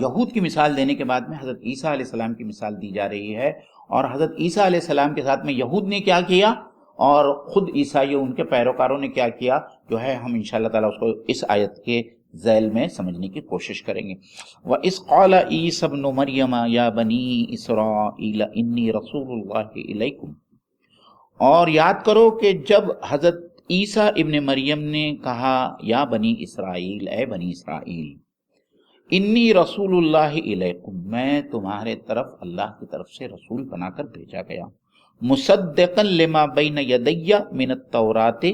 Speaker 1: یہود کی مثال دینے کے بعد میں حضرت عیسیٰ علیہ السلام کی مثال دی جا رہی ہے. اور حضرت عیسیٰ علیہ السلام کے ساتھ میں یہود نے کیا کیا اور خود عیسائیوں ان کے پیروکاروں نے کیا کیا جو ہے ہم انشاءاللہ تعالیٰ اس کو اس آیت کے ذیل میں سمجھنے کی کوشش کریں گے. وَإِذْ قَالَ عِيسَى ابْنُ مَرْيَمَ يَا بَنِي إِسْرَائِيلَ إِنِّي رَسُولُ اللَّهِ إِلَيْكُمْ اور یاد کرو کہ جب حضرت عیسیٰ ابن مریم نے کہا یا بنی اسرائیل، اے بنی اسرائیل، انی رسول اللہ علیکم، میں تمہارے طرف اللہ کی طرف سے رسول بنا کر بھیجا گیا، مصدقا لما بین یدی من التورات،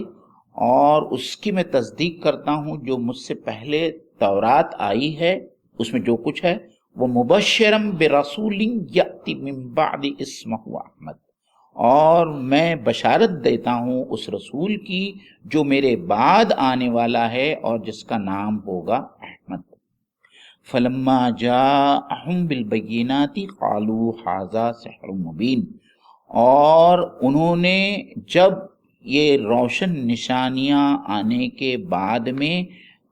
Speaker 1: اور اس کی میں تصدیق کرتا ہوں جو مجھ سے پہلے تورات آئی ہے اس میں جو کچھ ہے، وہ مبشرم برسول یأتی من بعد اسمہ احمد، اور میں بشارت دیتا ہوں اس رسول کی جو میرے بعد آنے والا ہے اور جس کا نام ہوگا احمد۔ فلما جاءہم بالبینات قالوا ھذا سحر مبین، اور انہوں نے جب یہ روشن نشانیاں آنے کے بعد میں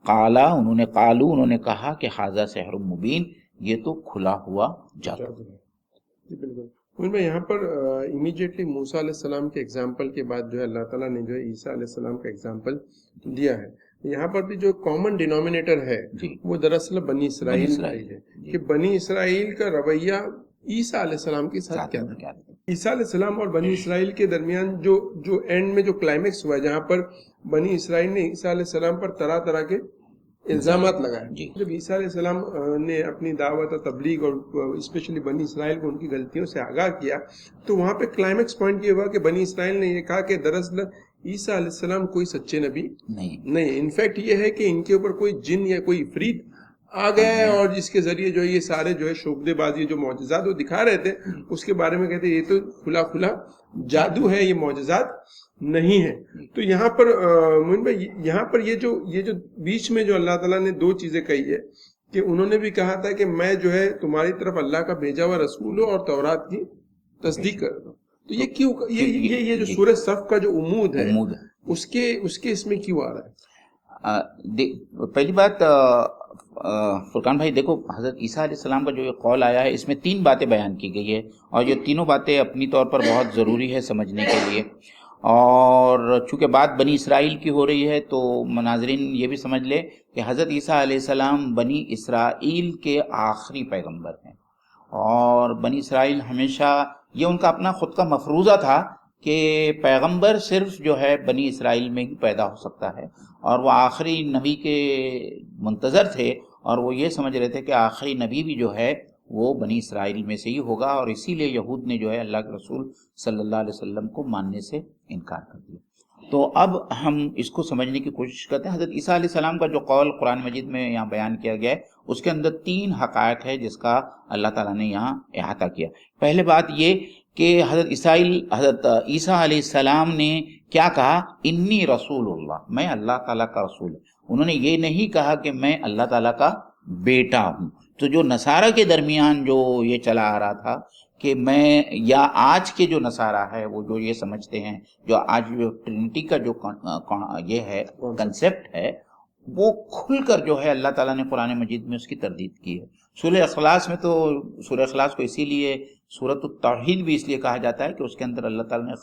Speaker 1: انہوں نے کہا کہ ھذا سحر مبین، یہ تو کھلا ہوا جادو ہے۔
Speaker 2: جی بالکل، میں یہاں پر امیڈیٹلی موسیٰ علیہ السلام کے ایگزامپل کے بعد جو ہے اللہ تعالیٰ نے جو ہے عیسیٰ علیہ السلام کا ایگزامپل دیا ہے۔ یہاں پر بھی جو کامن ڈینومینیٹر ہے وہ دراصل بنی اسرائیل ہے، کہ بنی اسرائیل کا رویہ عیسیٰ علیہ السلام کے ساتھ کیا تھا۔ عیسیٰ علیہ السلام اور بنی اسرائیل کے درمیان جو اینڈ میں جو کلائمیکس ہوا ہے، جہاں پر بنی اسرائیل نے عیسیٰ علیہ السلام پر طرح طرح کے الزامات لگائے۔ جب عیسیٰ علیہ السلام نے اپنی دعوت اور تبلیغ اور اسپیشلی بنی اسرائیل کو ان کی غلطیوں سے آگاہ کیا، تو وہاں پہ کلائمیکس پوائنٹ یہ ہوا کہ بنی اسرائیل نے یہ کہا کہ دراصل عیسیٰ علیہ السلام کوئی سچے نبی نہیں، انفیکٹ یہ ہے کہ ان کے اوپر کوئی جن یا کوئی عفریت آ گیا ہے، اور جس کے ذریعے جو یہ سارے جو ہے شعبدے بازی جو معجزات وہ دکھا رہے تھے اس کے بارے میں کہتے ہیں یہ تو کھلا کھلا جادو ہے، یہ معجزات نہیں ہے۔ تو یہاں پر مومن بھائی، یہاں پر یہ جو بیچ میں جو اللہ تعالیٰ نے دو چیزیں کہی ہے کہ انہوں نے بھی کہا تھا کہ میں جو ہے تمہاری طرف اللہ کا بھیجا ہوا رسول ہوں اور تورات کی تصدیق کرتا ہوں، تو یہ کیوں یہ جو سورہ صف کا جو عمود ہے اس کے اس میں کیوں آ رہا ہے؟
Speaker 1: پہلی بات فرقان بھائی دیکھو، حضرت عیسیٰ علیہ السلام کا جو یہ قول آیا ہے اس میں 3 باتیں بیان کی گئی ہے، اور یہ تینوں باتیں اپنی طور پر بہت ضروری ہے سمجھنے کے لیے، اور چونکہ بات بنی اسرائیل کی ہو رہی ہے تو ناظرین یہ بھی سمجھ لے کہ حضرت عیسیٰ علیہ السلام بنی اسرائیل کے آخری پیغمبر ہیں، اور بنی اسرائیل ہمیشہ یہ ان کا اپنا خود کا مفروضہ تھا کہ پیغمبر صرف جو ہے بنی اسرائیل میں ہی پیدا ہو سکتا ہے، اور وہ آخری نبی کے منتظر تھے، اور وہ یہ سمجھ رہے تھے کہ آخری نبی بھی جو ہے وہ بنی اسرائیل میں سے ہی ہوگا، اور اسی لیے یہود نے جو ہے اللہ کے رسول صلی اللہ علیہ وسلم کو ماننے سے انکار کر دیا۔ تو اب ہم اس کو سمجھنے کی کوشش کرتے ہیں۔ حضرت عیسیٰ علیہ السلام کا جو قول قرآن مجید میں یہاں بیان کیا گیا ہے اس کے اندر 3 حقائق ہے جس کا اللہ تعالیٰ نے یہاں احاطہ کیا۔ پہلے بات یہ کہ حضرت عیسیٰ علیہ السلام نے کیا کہا؟ انی رسول اللہ، میں اللہ تعالیٰ کا رسول ہوں۔ انہوں نے یہ نہیں کہا کہ میں اللہ تعالیٰ کا بیٹا ہوں۔ تو جو نصارہ کے درمیان جو یہ چلا آ رہا تھا کہ میں، یا آج کے جو نصارہ ہے وہ جو یہ سمجھتے ہیں، جو آج جو ٹرینٹی کا جو یہ ہے کنسیپٹ ہے، وہ کھل کر جو ہے اللہ تعالیٰ نے قرآن مجید میں اس کی تردید کی ہے۔ سورہ اخلاص میں تو سورہ اخلاص کو اسی لیے سورۃ التوحید بھی اس لیے کہا جاتا ہے کہ اس کے اندر اللہ تعالیٰ نے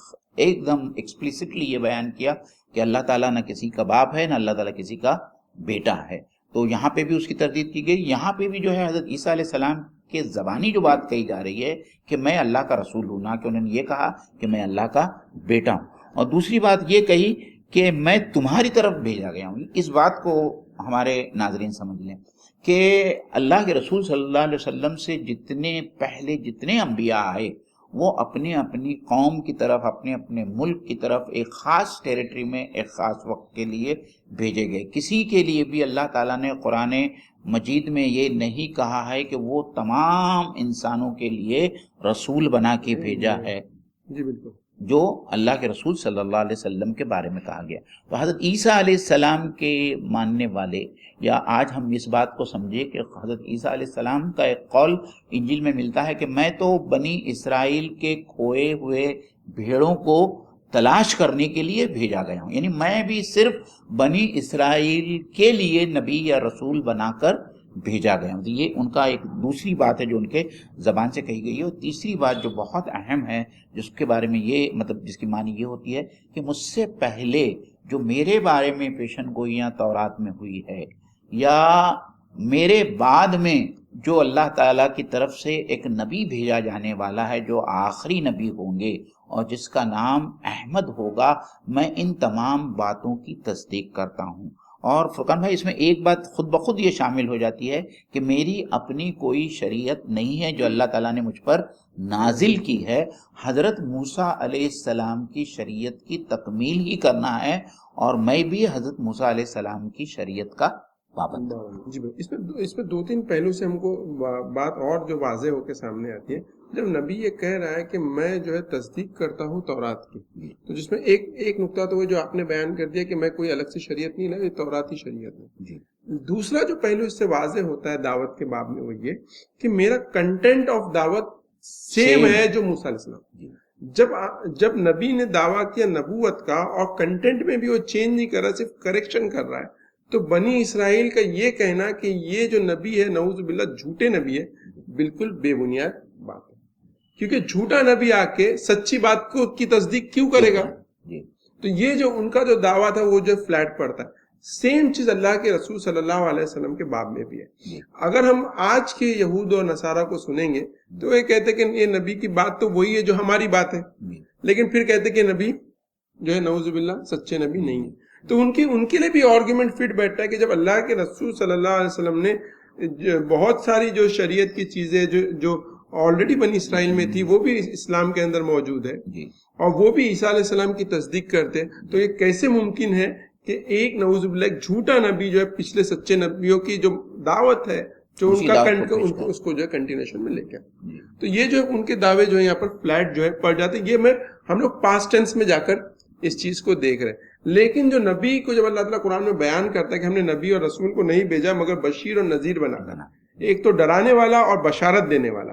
Speaker 1: ایک دم ایکسپلیسٹلی یہ بیان کیا کہ اللہ تعالیٰ نہ کسی کا باپ ہے، نہ اللہ تعالیٰ کسی کا بیٹا ہے۔ تو یہاں پہ بھی اس کی تردید کی گئی۔ یہاں پہ بھی جو ہے حضرت عیسیٰ علیہ السلام کے زبانی جو بات کہی جا رہی ہے کہ میں اللہ کا رسول ہوں، نہ کہ انہوں نے یہ کہا کہ میں اللہ کا بیٹا ہوں۔ اور دوسری بات یہ کہی کہ میں تمہاری طرف بھیجا گیا ہوں۔ اس بات کو ہمارے ناظرین سمجھ لیں کہ اللہ کے رسول صلی اللہ علیہ وسلم سے جتنے انبیاء آئے وہ اپنی اپنی قوم کی طرف، اپنے اپنے ملک کی طرف ایک خاص ٹیریٹری میں ایک خاص وقت کے لیے بھیجے گئے۔ کسی کے لیے بھی اللہ تعالیٰ نے قرآن مجید میں یہ نہیں کہا ہے کہ وہ تمام انسانوں کے لیے رسول بنا کے بھیجا ہے،
Speaker 2: جی بالکل، جو
Speaker 1: اللہ کے رسول صلی اللہ علیہ وسلم کے بارے میں کہا گیا۔ تو حضرت عیسیٰ علیہ السلام کے ماننے والے، یا آج ہم اس بات کو سمجھے کہ حضرت عیسیٰ علیہ السلام کا ایک قول انجیل میں ملتا ہے کہ میں تو بنی اسرائیل کے کھوئے ہوئے بھیڑوں کو تلاش کرنے کے لیے بھیجا گیا ہوں، یعنی میں بھی صرف بنی اسرائیل کے لیے نبی یا رسول بنا کر بھیجا گیا ہوں۔ یہ ان کا ایک دوسری بات ہے جو ان کے زبان سے کہی گئی ہے۔ اور تیسری بات جو بہت اہم ہے، جس کے بارے میں یہ جس کی معنی یہ ہوتی ہے کہ مجھ سے پہلے جو میرے بارے میں پیشن گوئیاں تورات میں ہوئی ہے، یا میرے بعد میں جو اللہ تعالیٰ کی طرف سے ایک نبی بھیجا جانے والا ہے جو آخری نبی ہوں گے، اور جس کا نام احمد ہوگا، میں ان تمام باتوں کی تصدیق کرتا ہوں۔ اور فرقان بھائی، اس میں ایک بات خود بخود یہ شامل ہو جاتی ہے کہ میری اپنی کوئی شریعت نہیں ہے جو اللہ تعالیٰ نے مجھ پر نازل کی ہے، حضرت موسیٰ علیہ السلام کی شریعت کی تکمیل ہی کرنا ہے، اور میں بھی حضرت موسیٰ علیہ السلام کی شریعت کا پابند ہوں۔
Speaker 2: جی اس پہ دو تین پہلو سے ہم کو بات اور جو واضح ہو کے سامنے آتی ہے، جب نبی یہ کہہ رہا ہے کہ میں جو ہے تصدیق کرتا ہوں تورات کی، تو جس میں ایک نقطہ تو وہ جو آپ نے بیان کر دیا کہ میں کوئی الگ سے شریعت نہیں لایا، یہ توراتی شریعت ہے۔ دوسرا جو پہلو اس سے واضح ہوتا ہے دعوت کے باب میں، وہ یہ کہ میرا کنٹینٹ آف دعوت سیم ہے جو موسیٰ علیہ السلام۔ جب نبی نے دعویٰ کیا نبوت کا اور کنٹینٹ میں بھی وہ چینج نہیں کر رہا، صرف کریکشن کر رہا ہے، تو بنی اسرائیل کا یہ کہنا کہ یہ جو نبی ہے نعوذ باللہ جھوٹے نبی ہے، بالکل بے بنیاد بات ہے، کیونکہ جھوٹا نبی آ کے سچی بات کو کی تصدیق کیوں کرے گا؟ تو یہ جو ان کا جو دعویٰ تھا وہ جو فلیٹ پڑتا ہے۔ سیم چیز اللہ کے رسول صلی اللہ علیہ وسلم کے باب میں بھی ہے۔ اگر ہم آج کے یہود اور نصارہ کو سنیں گے تو یہ کہتے کہ یہ نبی کی بات تو وہی ہے جو ہماری بات ہے، لیکن پھر کہتے کہ نبی جو ہے نعوذ باللہ سچے نبی نہیں ہے۔ تو ان کے لیے بھی آرگومنٹ فٹ بیٹھتا ہے کہ جب اللہ کے رسول صلی اللہ علیہ وسلم نے بہت ساری جو شریعت کی چیزیں جو آلریڈی بنی اسرائیل میں تھی وہ بھی اسلام کے اندر موجود ہے، اور وہ بھی عیسیٰ علیہ السلام کی تصدیق کرتے، تو یہ کیسے ممکن ہے کہ ایک نعوذ باللہ ایک جھوٹا نبی جو ہے پچھلے سچے نبیوں کی جو دعوت ہے جو ان کا اس کو جو ہے کنٹینیوشن میں لے کے، تو یہ جو ان کے دعوے جو ہے یہاں پر فلیٹ جو ہے پڑ جاتے ہیں۔ یہ ہم لوگ پاسٹ ٹینس میں جا کر اس چیز کو دیکھ رہے ہیں، لیکن جو نبی کو جب اللہ تعالیٰ قرآن میں بیان کرتا ہے کہ ہم نے نبی اور رسول کو نہیں بھیجا مگر بشیر اور نذیر بنا کر، ایک تو ڈرانے والا اور بشارت دینے والا،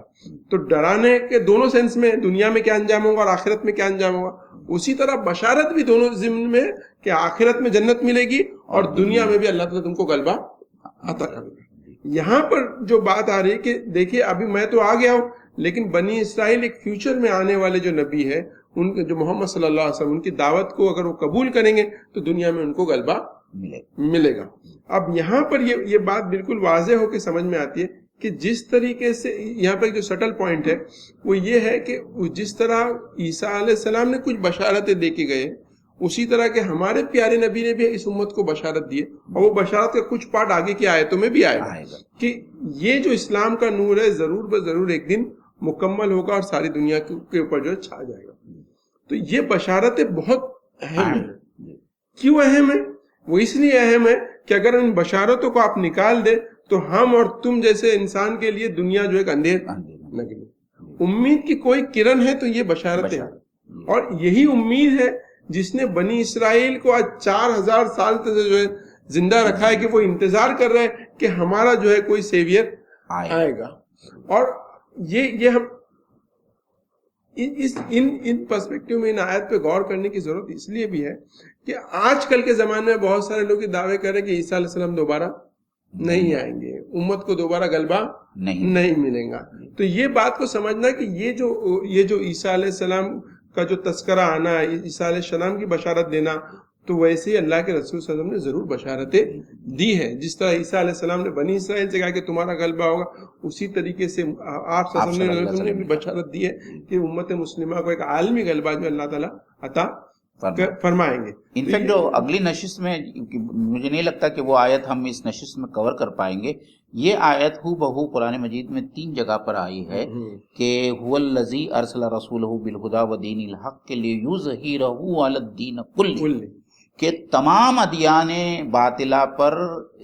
Speaker 2: تو ڈرانے کے دونوں سینس میں دنیا میں کیا انجام ہوگا اور آخرت میں کیا انجام ہوگا، اسی طرح بشارت بھی دونوں ضمن میں کہ آخرت میں جنت ملے گی اور دنیا میں بھی اللہ تعالیٰ تم کو غلبہ عطا کرے گا۔ یہاں پر جو بات آ رہی ہے کہ دیکھیے ابھی میں تو آ گیا ہوں، لیکن بنی اسرائیل ایک فیوچر میں آنے والے جو نبی ہے، ان جو محمد صلی اللہ علیہ وسلم، ان کی دعوت کو اگر وہ قبول کریں گے تو دنیا میں ان کو غلبہ ملے گا۔ اب یہاں پر یہ بات بالکل واضح ہو کے سمجھ میں آتی ہے کہ جس طریقے سے یہاں پر جو سٹل پوائنٹ ہے وہ یہ ہے کہ جس طرح عیسیٰ علیہ السلام نے کچھ بشارتیں دے کے گئے، اسی طرح کہ ہمارے پیارے نبی نے بھی اس امت کو بشارت دی ہے، اور وہ بشارت کا کچھ پارٹ آگے کی آیتوں میں بھی آئے گا کہ یہ جو اسلام کا نور ہے ضرور بضرور ایک دن مکمل ہوگا اور ساری دنیا کے اوپر جو چھا جائے گا۔ تو یہ بشارتیں بہت اہم ہیں۔ کیوں اہم ہے؟ وہ اس لیے اہم ہے کہ اگر ان بشارتوں کو آپ نکال دیں تو ہم اور تم جیسے انسان کے لیے دنیا جو ایک اندھیر نگری، امید کی کوئی کرن ہے تو یہ بشارتیں ہیں، اور یہی امید ہے جس نے بنی اسرائیل کو آج 4000 سال سے جو ہے زندہ رکھا ہے، کہ وہ انتظار کر رہے ہیں کہ ہمارا جو ہے کوئی سیویئر آئے گا۔ اور یہ ہم ان پرسپیکٹیو میں ان آیت پہ غور کرنے کی ضرورت اس لیے بھی ہے کہ آج کل کے زمانے میں بہت سارے لوگ یہ دعوے کر رہے ہیں کہ عیسیٰ علیہ السلام دوبارہ نہیں آئیں گے، امت کو دوبارہ غلبہ نہیں ملے گا۔ تو یہ بات کو سمجھنا کہ یہ جو عیسیٰ علیہ السلام کا جو تذکرہ آنا، عیسیٰ علیہ السلام کی بشارت دینا، تو ویسے ہی اللہ کے رسول صلی اللہ علیہ وسلم نے ضرور بشارتیں دی ہے۔ جس طرح عیسیٰ علیہ السلام نے بنی اسرائیل سے کہا کہ تمہارا غلبہ ہوگا، اسی طریقے سے آپ صلی اللہ علیہ وسلم نے بھی بشارت دی ہے کہ امت مسلمہ کو ایک عالمی غلبہ جو اللہ تعالیٰ عطا فرمائیں گے۔
Speaker 1: انفیکٹ جو اگلی نشست میں مجھے نہیں لگتا کہ وہ آیت ہم اس نشست میں کور کر پائیں گے۔ یہ آیت ہو بہو قرآن مجید میں 3 جگہ پر آئی ہے کہ هو الذی ارسل رسولہ بالہدی ودین الحق لیظہرہ علی الدین کلہ، کہ تمام ادیان باطلہ پر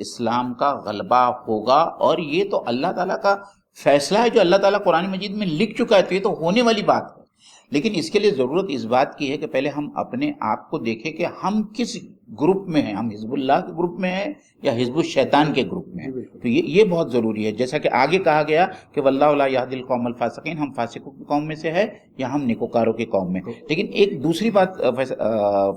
Speaker 1: اسلام کا غلبہ ہوگا، اور یہ تو اللہ تعالیٰ کا فیصلہ ہے جو اللہ تعالیٰ قرآن مجید میں لکھ چکا ہے، تو یہ تو ہونے والی بات ہے۔ لیکن اس کے لیے ضرورت اس بات کی ہے کہ پہلے ہم اپنے آپ کو دیکھیں کہ ہم کس گروپ میں ہیں، ہم حزب اللہ کے گروپ میں ہیں یا حزب الشیطان کے گروپ میں ہیں۔ تو یہ بہت ضروری ہے، جیسا کہ آگے کہا گیا کہ واللہ لا یہدی القوم الفاسقین، ہم فاسقوں کی قوم میں سے ہے یا ہم نیکوکاروں کی قوم میں۔ لیکن ایک دوسری بات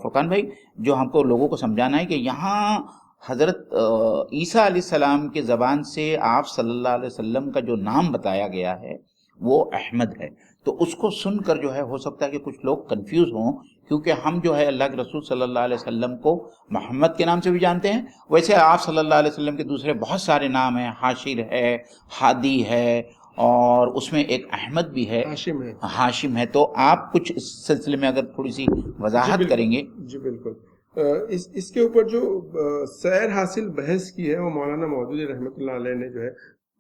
Speaker 1: فرقان بھائی جو ہم کو لوگوں کو سمجھانا ہے کہ یہاں حضرت عیسیٰ علیہ السلام کے زبان سے آپ صلی اللہ علیہ وسلم کا جو نام بتایا گیا ہے وہ احمد ہے، تو اس کو سن کر جو ہے ہو سکتا ہے کہ کچھ لوگ کنفیوز ہوں، کیونکہ ہم جو ہے اللہ کے رسول صلی اللہ علیہ وسلم کو محمد کے نام سے بھی جانتے ہیں، ویسے آپ صلی اللہ علیہ وسلم کے دوسرے بہت سارے نام ہیں، حاشر ہے، ہادی ہے، اور اس میں ایک احمد بھی ہے، ہاشم ہے. تو آپ کچھ اس سلسلے میں اگر تھوڑی سی وضاحت کریں گے.
Speaker 2: جی بالکل. اس کے اوپر جو سیر حاصل بحث کی ہے وہ مولانا مودودی رحمۃ اللہ علیہ نے جو ہے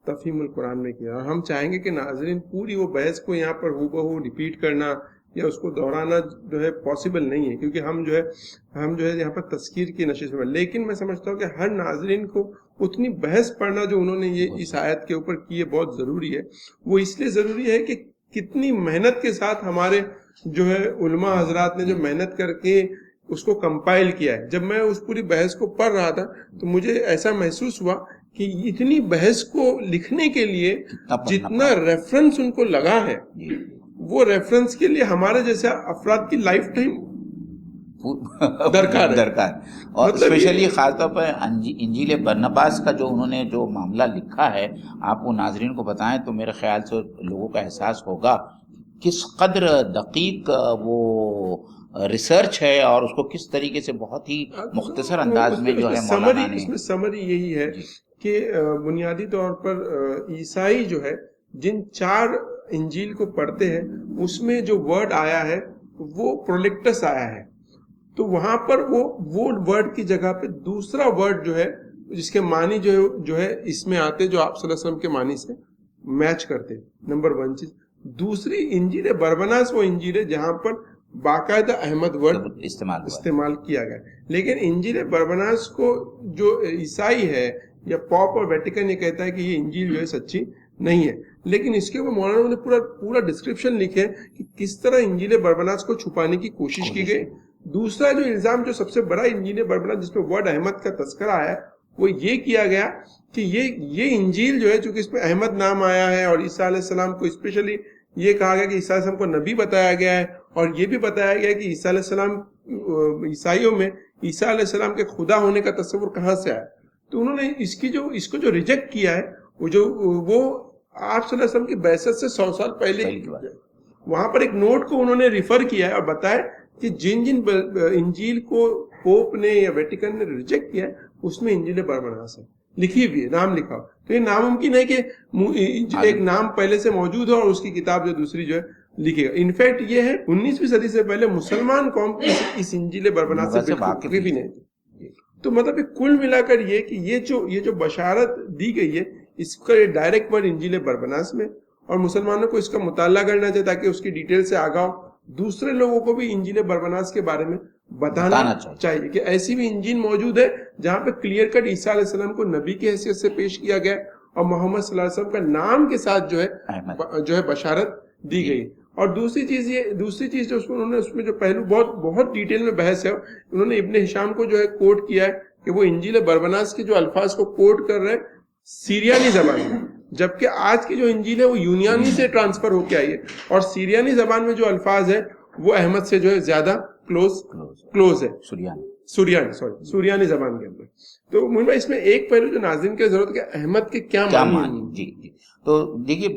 Speaker 2: تفہیم القرآن میں کیا، اور ہم چاہیں گے کہ ناظرین پوری وہ بحث کو یہاں پر ہو بہو ریپیٹ کرنا یا اس کو دہرانا جو ہے پاسبل نہیں ہے، کیونکہ ہم جو ہے یہاں پر تذکیر کی نشست میں. لیکن میں سمجھتا ہوں کہ ہر ناظرین کو اتنی بحث پڑھنا جو انہوں نے یہ اس آیت کے اوپر کی ہے بہت ضروری ہے. وہ اس لیے ضروری ہے کہ کتنی محنت کے ساتھ ہمارے جو ہے علماء حضرات نے جو محنت کر کے اس کو کمپائل کیا ہے. جب میں اس پوری بحث کو پڑھ رہا تھا تو مجھے ایسا محسوس ہوا کہ اتنی بحث کو لکھنے کے لیے جتنا ریفرنس ان کو لگا ہے وہ ریفرنس کے لیے ہمارے جیسے افراد کی لائف ٹائم درکار
Speaker 1: اور اسپیشلی خاص طور پر انجیل برنباس کا جو انہوں نے جو معاملہ لکھا ہے، آپ وہ ناظرین کو بتائیں تو میرے خیال سے لوگوں کا احساس ہوگا کس قدر دقیق وہ ریسرچ ہے، اور اس کو کس طریقے سے بہت ہی مختصر انداز میں جو ہے مولانا نے.
Speaker 2: اس میں سمری یہی ہے کہ بنیادی طور پر عیسائی جو ہے جن 4 انجیل کو پڑھتے ہیں اس میں جو ورڈ آیا ہے وہ پرولیکٹس آیا ہے، تو وہاں پر وہ ورڈ کی جگہ پہ دوسرا ورڈ جو ہے جس کے معنی جو ہے اس میں آتے جو آپ صلی اللہ علیہ وسلم کے معنی سے میچ کرتے. نمبر 1 چیز. دوسری انجیل بربناس وہ انجیل ہے جہاں پر باقاعدہ احمد ورڈ استعمال کیا گیا. لیکن انجیل بربناس کو جو عیسائی ہے یا پاپ اور ویٹیکن یہ کہتا ہے کہ یہ انجیل جو ہے سچی نہیں ہے، لیکن اس کے اوپر مولانا نے پورا ڈسکرپشن لکھے کہ کس طرح انجیل بربناس کو چھپانے کی کوشش کی گئی. دوسرا جو الزام جو سب سے بڑا انجیل بربناس جس پہ ورڈ احمد کا تذکرہ آیا وہ یہ کیا گیا کہ یہ انجیل جو ہے چونکہ اس پہ احمد نام آیا ہے اور عیسیٰ علیہ السلام کو اسپیشلی یہ کہا گیا کہ عیسیٰ علیہ السلام کو نبی بتایا گیا ہے، اور یہ بھی بتایا گیا کہ عیسیٰ علیہ السلام عیسائیوں میں عیسیٰ علیہ السلام کے خدا ہونے کا تصور کہاں سے آیا. تو انہوں نے اس کو جو ریجیکٹ کیا ہے وہ آپ صلی اللہ علیہ وسلم کی بعثت سے 100 سال پہلے وہاں پر ایک نوٹ کو انہوں نے ریفر کیا ہے اور بتایا کہ جن انجیل کو پوپ نے یا ویٹیکن نے ریجیکٹ کیا ہے اس میں انجیل بربناس ہے لکھی ہوئی ہے، نام لکھا ہو. تو یہ ناممکن ہے کہ ایک نام پہلے سے موجود ہو اور اس کی کتاب جو دوسری جو ہے لکھے گا. انفیکٹ یہ ہے 19ویں صدی سے پہلے مسلمان قوم اس انجیل بربناس سے واقف بھی نہیں تھی. تو مطلب کل ملا کر یہ کہ یہ جو بشارت دی گئی ہے اس کا ڈائریکٹ ورڈ انجیل بربناس میں، اور مسلمانوں کو اس کا مطالعہ کرنا چاہیے تاکہ اس کی ڈیٹیل سے آگاہ ہو. دوسرے لوگوں کو بھی انجیل بربناس کے بارے میں بتانا چاہیے کہ ایسی بھی انجیل موجود ہے جہاں پہ کلیئر کٹ عیسیٰ علیہ السلام کو نبی کی حیثیت سے پیش کیا گیا اور محمد صلی اللہ علیہ وسلم کا نام کے ساتھ جو ہے بشارت دی گئی. اور دوسری چیز جو انہوں نے اس میں جو پہلو بہت ڈیٹیل میں بحث ہے، انہوں نے ابن ہشام کو جو ہے کوٹ کیا ہے کہ وہ انجیل بربناس کے جو الفاظ کو کوٹ کر رہے ہیں سیریانی زبان میں، جبکہ آج کی جو انجیل ہے وہ یونانی سے ٹرانسفر ہو کے آئی ہے، اور سیریانی زبان میں جو الفاظ ہے وہ احمد سے جو ہے زیادہ کلوز ہے، سوریانی زبان کے اندر. تو مجھے اس میں ایک پہلو جو ناظرین کی ضرورت ہے کہ احمد کے کیا معنی.
Speaker 1: جی تو دیکھیے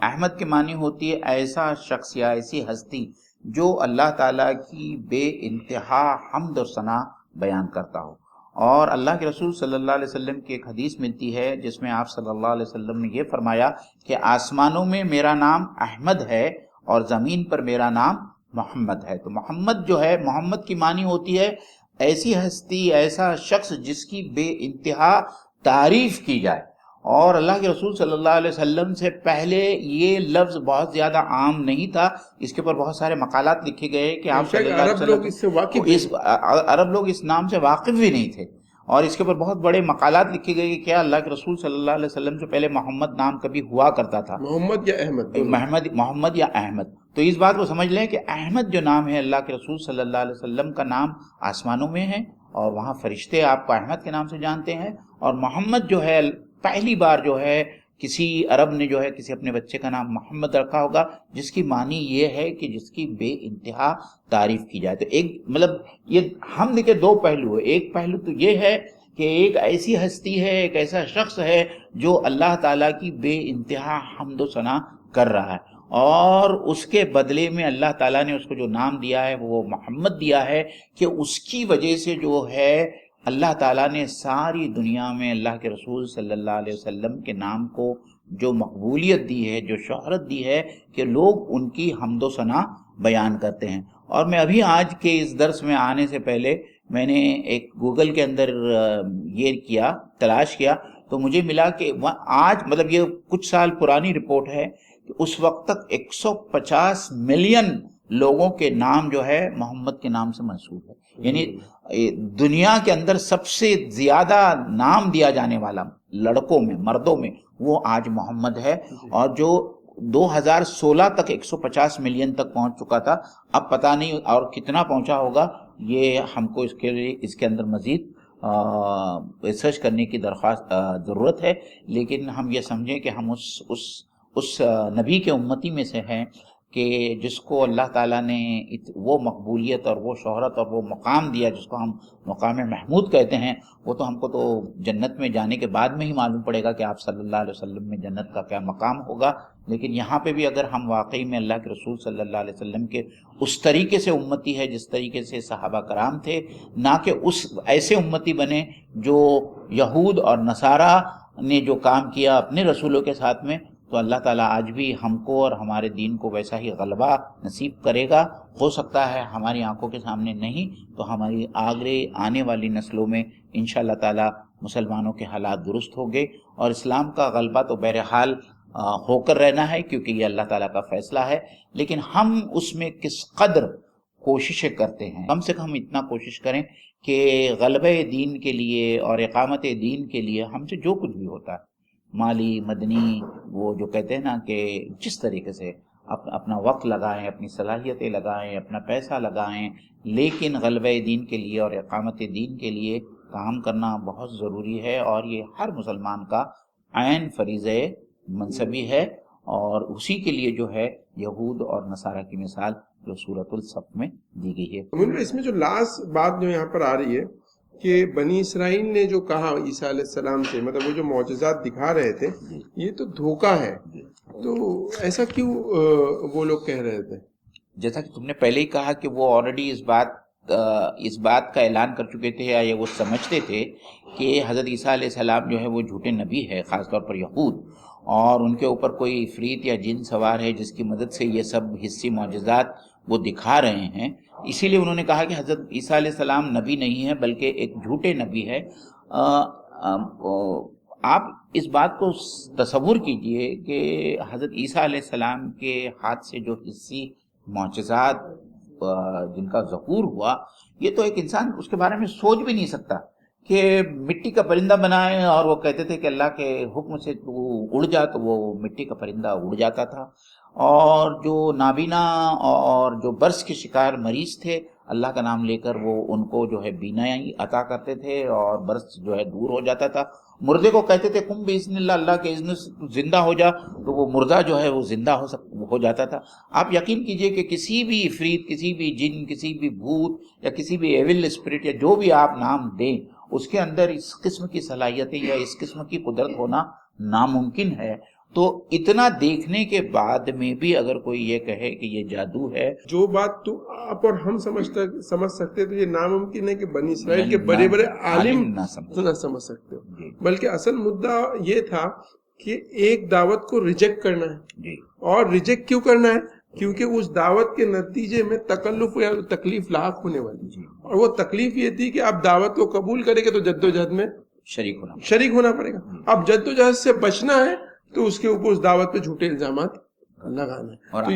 Speaker 1: احمد کے معنی ہوتی ہے ایسا شخص یا ایسی ہستی جو اللہ تعالیٰ کی بے انتہا حمد اور ثنا بیان کرتا ہو. اور اللہ کے رسول صلی اللہ علیہ وسلم کی ایک حدیث ملتی ہے جس میں آپ صلی اللہ علیہ وسلم نے یہ فرمایا کہ آسمانوں میں میرا نام احمد ہے اور زمین پر میرا نام محمد ہے. تو محمد جو ہے، محمد کی معنی ہوتی ہے ایسی ہستی، ایسا شخص جس کی بے انتہا تعریف کی جائے. اور اللہ کے رسول صلی اللہ علیہ وسلم سے پہلے یہ لفظ بہت زیادہ عام نہیں تھا. اس کے اوپر بہت سارے مقالات لکھے گئے کہ آپ صلی اللہ علیہ وسلم عرب لوگ اس نام سے واقف بھی نہیں تھے، اور اس کے اوپر بہت بڑے مقالات لکھے گئے کہ کیا اللہ کے رسول صلی اللہ علیہ وسلم سے پہلے محمد نام کبھی ہوا کرتا تھا، محمد یا احمد. تو اس بات کو سمجھ لیں کہ احمد جو نام ہے اللہ کے رسول صلی اللہ علیہ وسلم کا نام آسمانوں میں ہے، اور وہاں فرشتے آپ کو احمد کے نام سے جانتے ہیں. اور محمد جو ہے پہلی بار جو ہے کسی عرب نے جو ہے کسی اپنے بچے کا نام محمد رکھا ہوگا، جس کی معنی یہ ہے کہ جس کی بے انتہا تعریف کی جائے. تو ایک مطلب یہ ہم دیکھیں 2 پہلو ہے. ایک پہلو تو یہ ہے کہ ایک ایسی ہستی ہے، ایک ایسا شخص ہے جو اللہ تعالیٰ کی بے انتہا حمد و ثنا کر رہا ہے، اور اس کے بدلے میں اللہ تعالیٰ نے اس کو جو نام دیا ہے وہ محمد دیا ہے کہ اس کی وجہ سے جو ہے اللہ تعالیٰ نے ساری دنیا میں اللہ کے رسول صلی اللہ علیہ وسلم کے نام کو جو مقبولیت دی ہے، جو شہرت دی ہے کہ لوگ ان کی حمد و ثنا بیان کرتے ہیں. اور میں ابھی آج کے اس درس میں آنے سے پہلے میں نے ایک گوگل کے اندر یہ کیا، تلاش کیا، تو مجھے ملا کہ آج مطلب یہ کچھ سال پرانی رپورٹ ہے کہ اس وقت تک 150 ملین لوگوں کے نام جو ہے محمد کے نام سے منسوب ہے. یعنی دنیا کے اندر سب سے زیادہ نام دیا جانے والا لڑکوں میں، مردوں میں، وہ آج محمد ہے. اور جو 2016 تک 150 ملین تک پہنچ چکا تھا، اب پتہ نہیں اور کتنا پہنچا ہوگا. یہ ہم کو اس کے اندر مزید ریسرچ کرنے کی درخواست ضرورت ہے. لیکن ہم یہ سمجھیں کہ ہم اس نبی کے امتی میں سے ہیں کہ جس کو اللہ تعالیٰ نے وہ مقبولیت اور وہ شہرت اور وہ مقام دیا جس کو ہم مقام محمود کہتے ہیں. وہ تو ہم کو تو جنت میں جانے کے بعد میں ہی معلوم پڑے گا کہ آپ صلی اللہ علیہ وسلم میں جنت کا کیا مقام ہوگا. لیکن یہاں پہ بھی اگر ہم واقعی میں اللہ کے رسول صلی اللہ علیہ وسلم کے اس طریقے سے امتی ہے جس طریقے سے صحابہ کرام تھے، نہ کہ اس ایسے امتی بنے جو یہود اور نصارہ نے جو کام کیا اپنے رسولوں کے ساتھ میں، تو اللہ تعالیٰ آج بھی ہم کو اور ہمارے دین کو ویسا ہی غلبہ نصیب کرے گا. ہو سکتا ہے ہماری آنکھوں کے سامنے نہیں تو ہماری آگے آنے والی نسلوں میں انشاءاللہ تعالیٰ مسلمانوں کے حالات درست ہوں گے. اور اسلام کا غلبہ تو بہرحال ہو کر رہنا ہے کیونکہ یہ اللہ تعالیٰ کا فیصلہ ہے. لیکن ہم اس میں کس قدر کوششیں کرتے ہیں. کم سے کم اتنا کوشش کریں کہ غلبہ دین کے لیے اور اقامت دین کے لیے ہم سے جو کچھ بھی ہوتا ہے، مالی مدنی، وہ جو کہتے ہیں نا کہ جس طریقے سے اپنا وقت لگائیں، اپنی صلاحیتیں لگائیں، اپنا پیسہ لگائیں، لیکن غلبہ دین کے لیے اور اقامت دین کے لیے کام کرنا بہت ضروری ہے. اور یہ ہر مسلمان کا عین فریضہ منصبی ہے. اور اسی کے لیے جو ہے یہود اور نصارہ کی مثال جو سورۃ الصف میں دی گئی ہے.
Speaker 2: اس میں جو لاسٹ بات جو یہاں پر آ رہی ہے کہ بنی اسرائیل نے جو کہا عیسیٰ علیہ السلام سے، مطلب وہ جو معجزات دکھا رہے تھے یہ تو دھوکہ ہے، تو ایسا کیوں وہ لوگ کہہ رہے تھے؟
Speaker 1: جیسا کہ تم نے پہلے ہی کہا کہ وہ آلریڈی اس بات کا اعلان کر چکے تھے، یا یہ وہ سمجھتے تھے کہ حضرت عیسیٰ علیہ السلام جو ہے وہ جھوٹے نبی ہے، خاص طور پر یہود، اور ان کے اوپر کوئی عفریت یا جن سوار ہے جس کی مدد سے یہ سب حصی معجزات وہ دکھا رہے ہیں. اسی لیے انہوں نے کہا کہ حضرت عیسیٰ علیہ السلام نبی نہیں ہے بلکہ ایک جھوٹے نبی ہے. آپ اس بات کو تصور کیجئے کہ حضرت عیسیٰ علیہ السلام کے ہاتھ سے جو حصی معجزات جن کا ظہور ہوا، یہ تو ایک انسان اس کے بارے میں سوچ بھی نہیں سکتا کہ مٹی کا پرندہ بنائے. اور وہ کہتے تھے کہ اللہ کے حکم سے تو اڑ جا، تو وہ مٹی کا پرندہ اڑ جاتا تھا. اور جو نابینا اور جو برس کے شکار مریض تھے، اللہ کا نام لے کر وہ ان کو جو ہے بینائی عطا کرتے تھے اور برس جو ہے دور ہو جاتا تھا. مردے کو کہتے تھے قم باذن اللہ، اللہ کے اذن سے زندہ ہو جا، تو وہ مردہ جو ہے وہ زندہ ہو جاتا تھا. آپ یقین کیجئے کہ کسی بھی عفریت، کسی بھی جن، کسی بھی بھوت یا کسی بھی ایول اسپرٹ یا جو بھی آپ نام دیں، اس کے اندر اس قسم کی صلاحیتیں یا اس قسم کی قدرت ہونا ناممکن ہے. تو اتنا دیکھنے کے بعد میں بھی اگر کوئی یہ کہے کہ یہ جادو ہے، جو
Speaker 2: بات تو آپ اور ہم سمجھ سکتے، تو یہ ناممکن ہے کہ بنی اسرائیل کے بڑے بڑے عالم نہ سمجھ سکتے ہو. بلکہ اصل مدعا یہ تھا کہ ایک دعوت کو ریجیکٹ کرنا ہے. اور ریجیکٹ کیوں کرنا ہے؟ کیونکہ اس دعوت کے نتیجے میں تکلف یا تکلیف لاحق ہونے والی. اور وہ تکلیف یہ تھی کہ آپ دعوت کو قبول کریں گے تو جدوجہد میں شریک ہونا پڑے گا. اب جدوجہد سے بچنا ہے تو اس کے اوپر اس دعوت پہ جھوٹے الزامات لگانا ہے. تو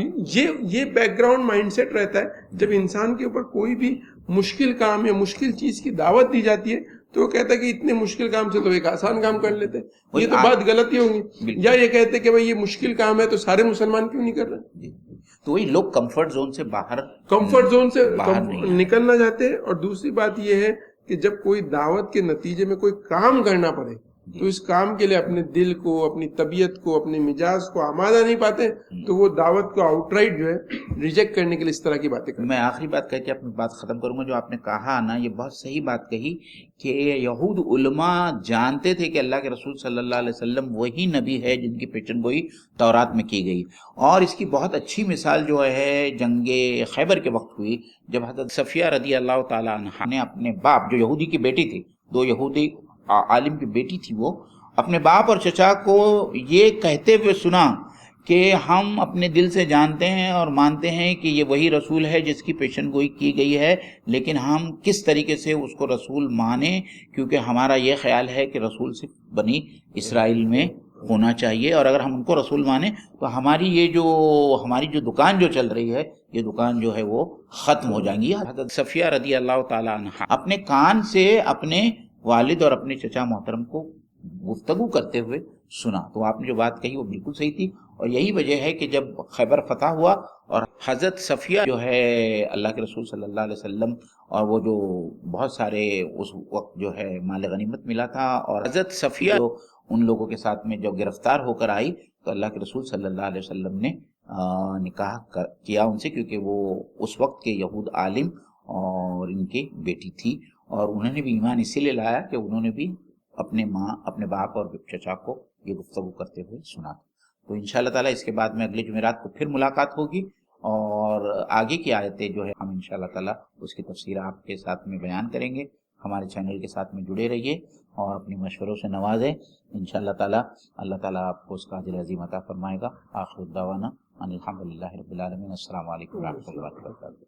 Speaker 2: یہ بیک گراؤنڈ مائنڈ سیٹ رہتا ہے جب انسان کے اوپر کوئی بھی مشکل کام یا مشکل چیز کی دعوت دی جاتی ہے تو وہ کہتا ہے کہ اتنے مشکل کام سے تو ایک آسان کام کر لیتے. یہ تو بات غلطی ہوگی. یا یہ کہتے کہ بھائی یہ مشکل کام ہے تو سارے مسلمان کیوں نہیں کر رہے؟
Speaker 1: تو وہی لوگ کمفرٹ زون سے باہر
Speaker 2: نکلنا چاہتے ہیں. اور دوسری بات یہ ہے کہ جب کوئی دعوت کے نتیجے میں کوئی کام کرنا پڑے تو اس کام کے لیے اپنے دل کو، اپنی طبیعت کو، اپنے مزاج کو آمادہ نہیں پاتے تو وہ دعوت کو آؤٹ رائٹ جو ہے ریجیکٹ کرنے کے لیے اس طرح کی باتیں کرتے.
Speaker 1: میں آخری بات کہہ کے اپنی بات ختم کروں گا. جو آپ نے کہا نا، یہ بہت صحیح بات کہی کہ یہود علماء جانتے تھے کہ اللہ کے رسول صلی اللہ علیہ وسلم وہی نبی ہے جن کی پیشن گوئی تورات میں کی گئی. اور اس کی بہت اچھی مثال جو ہے جنگ خیبر کے وقت ہوئی، جب حضرت صفیہ رضی اللہ تعالیٰ عنہ نے اپنے باپ، جو یہودی کی بیٹی تھی، دو یہودی عالم کی بیٹی تھی، وہ اپنے باپ اور چچا کو یہ کہتے ہوئے سنا کہ ہم اپنے دل سے جانتے ہیں اور مانتے ہیں کہ یہ وہی رسول ہے جس کی پیشن گوئی کی گئی ہے، لیکن ہم کس طریقے سے اس کو رسول مانیں، کیونکہ ہمارا یہ خیال ہے کہ رسول صرف بنی اسرائیل میں ہونا چاہیے، اور اگر ہم ان کو رسول مانیں تو ہماری جو دکان جو چل رہی ہے، یہ دکان جو ہے وہ ختم ہو جائیں گی۔ حضرت صفیہ رضی اللہ تعالی عنہ اپنے کان سے اپنے والد اور اپنے چچا محترم کو گفتگو کرتے ہوئے سنا، تو آپ نے جو بات کہی وہ بالکل صحیح تھی، اور یہی وجہ ہے کہ جب خیبر فتح ہوا اور حضرت صفیہ جو ہے اللہ کے رسول صلی اللہ علیہ وسلم، اور وہ جو بہت سارے اس وقت جو ہے مال غنیمت ملا تھا، اور حضرت صفیہ جو ان لوگوں کے ساتھ میں جب گرفتار ہو کر آئی تو اللہ کے رسول صلی اللہ علیہ وسلم نے نکاح کیا ان سے، کیونکہ وہ اس وقت کے یہود عالم اور ان کی بیٹی تھی، اور انہوں نے بھی ایمان اسی لیے لایا کہ انہوں نے بھی اپنے باپ اور چچا کو یہ گفتگو کرتے ہوئے سنا۔ تو انشاءاللہ تعالیٰ اس کے بعد میں اگلے جمعرات کو پھر ملاقات ہوگی، اور آگے کی آیتیں جو ہے ہم انشاءاللہ تعالیٰ اس کی تفسیر آپ کے ساتھ میں بیان کریں گے۔ ہمارے چینل کے ساتھ میں جڑے رہیے اور اپنی مشوروں سے نوازیں، انشاءاللہ تعالیٰ اللہ تعالیٰ آپ کو اس کا اجر عظیم عطا فرمائے گا۔ آخر الدعوانا ان الحمدللہ رب العالمین۔ السلام علیکم ورحمۃ اللہ وبرکاتہ۔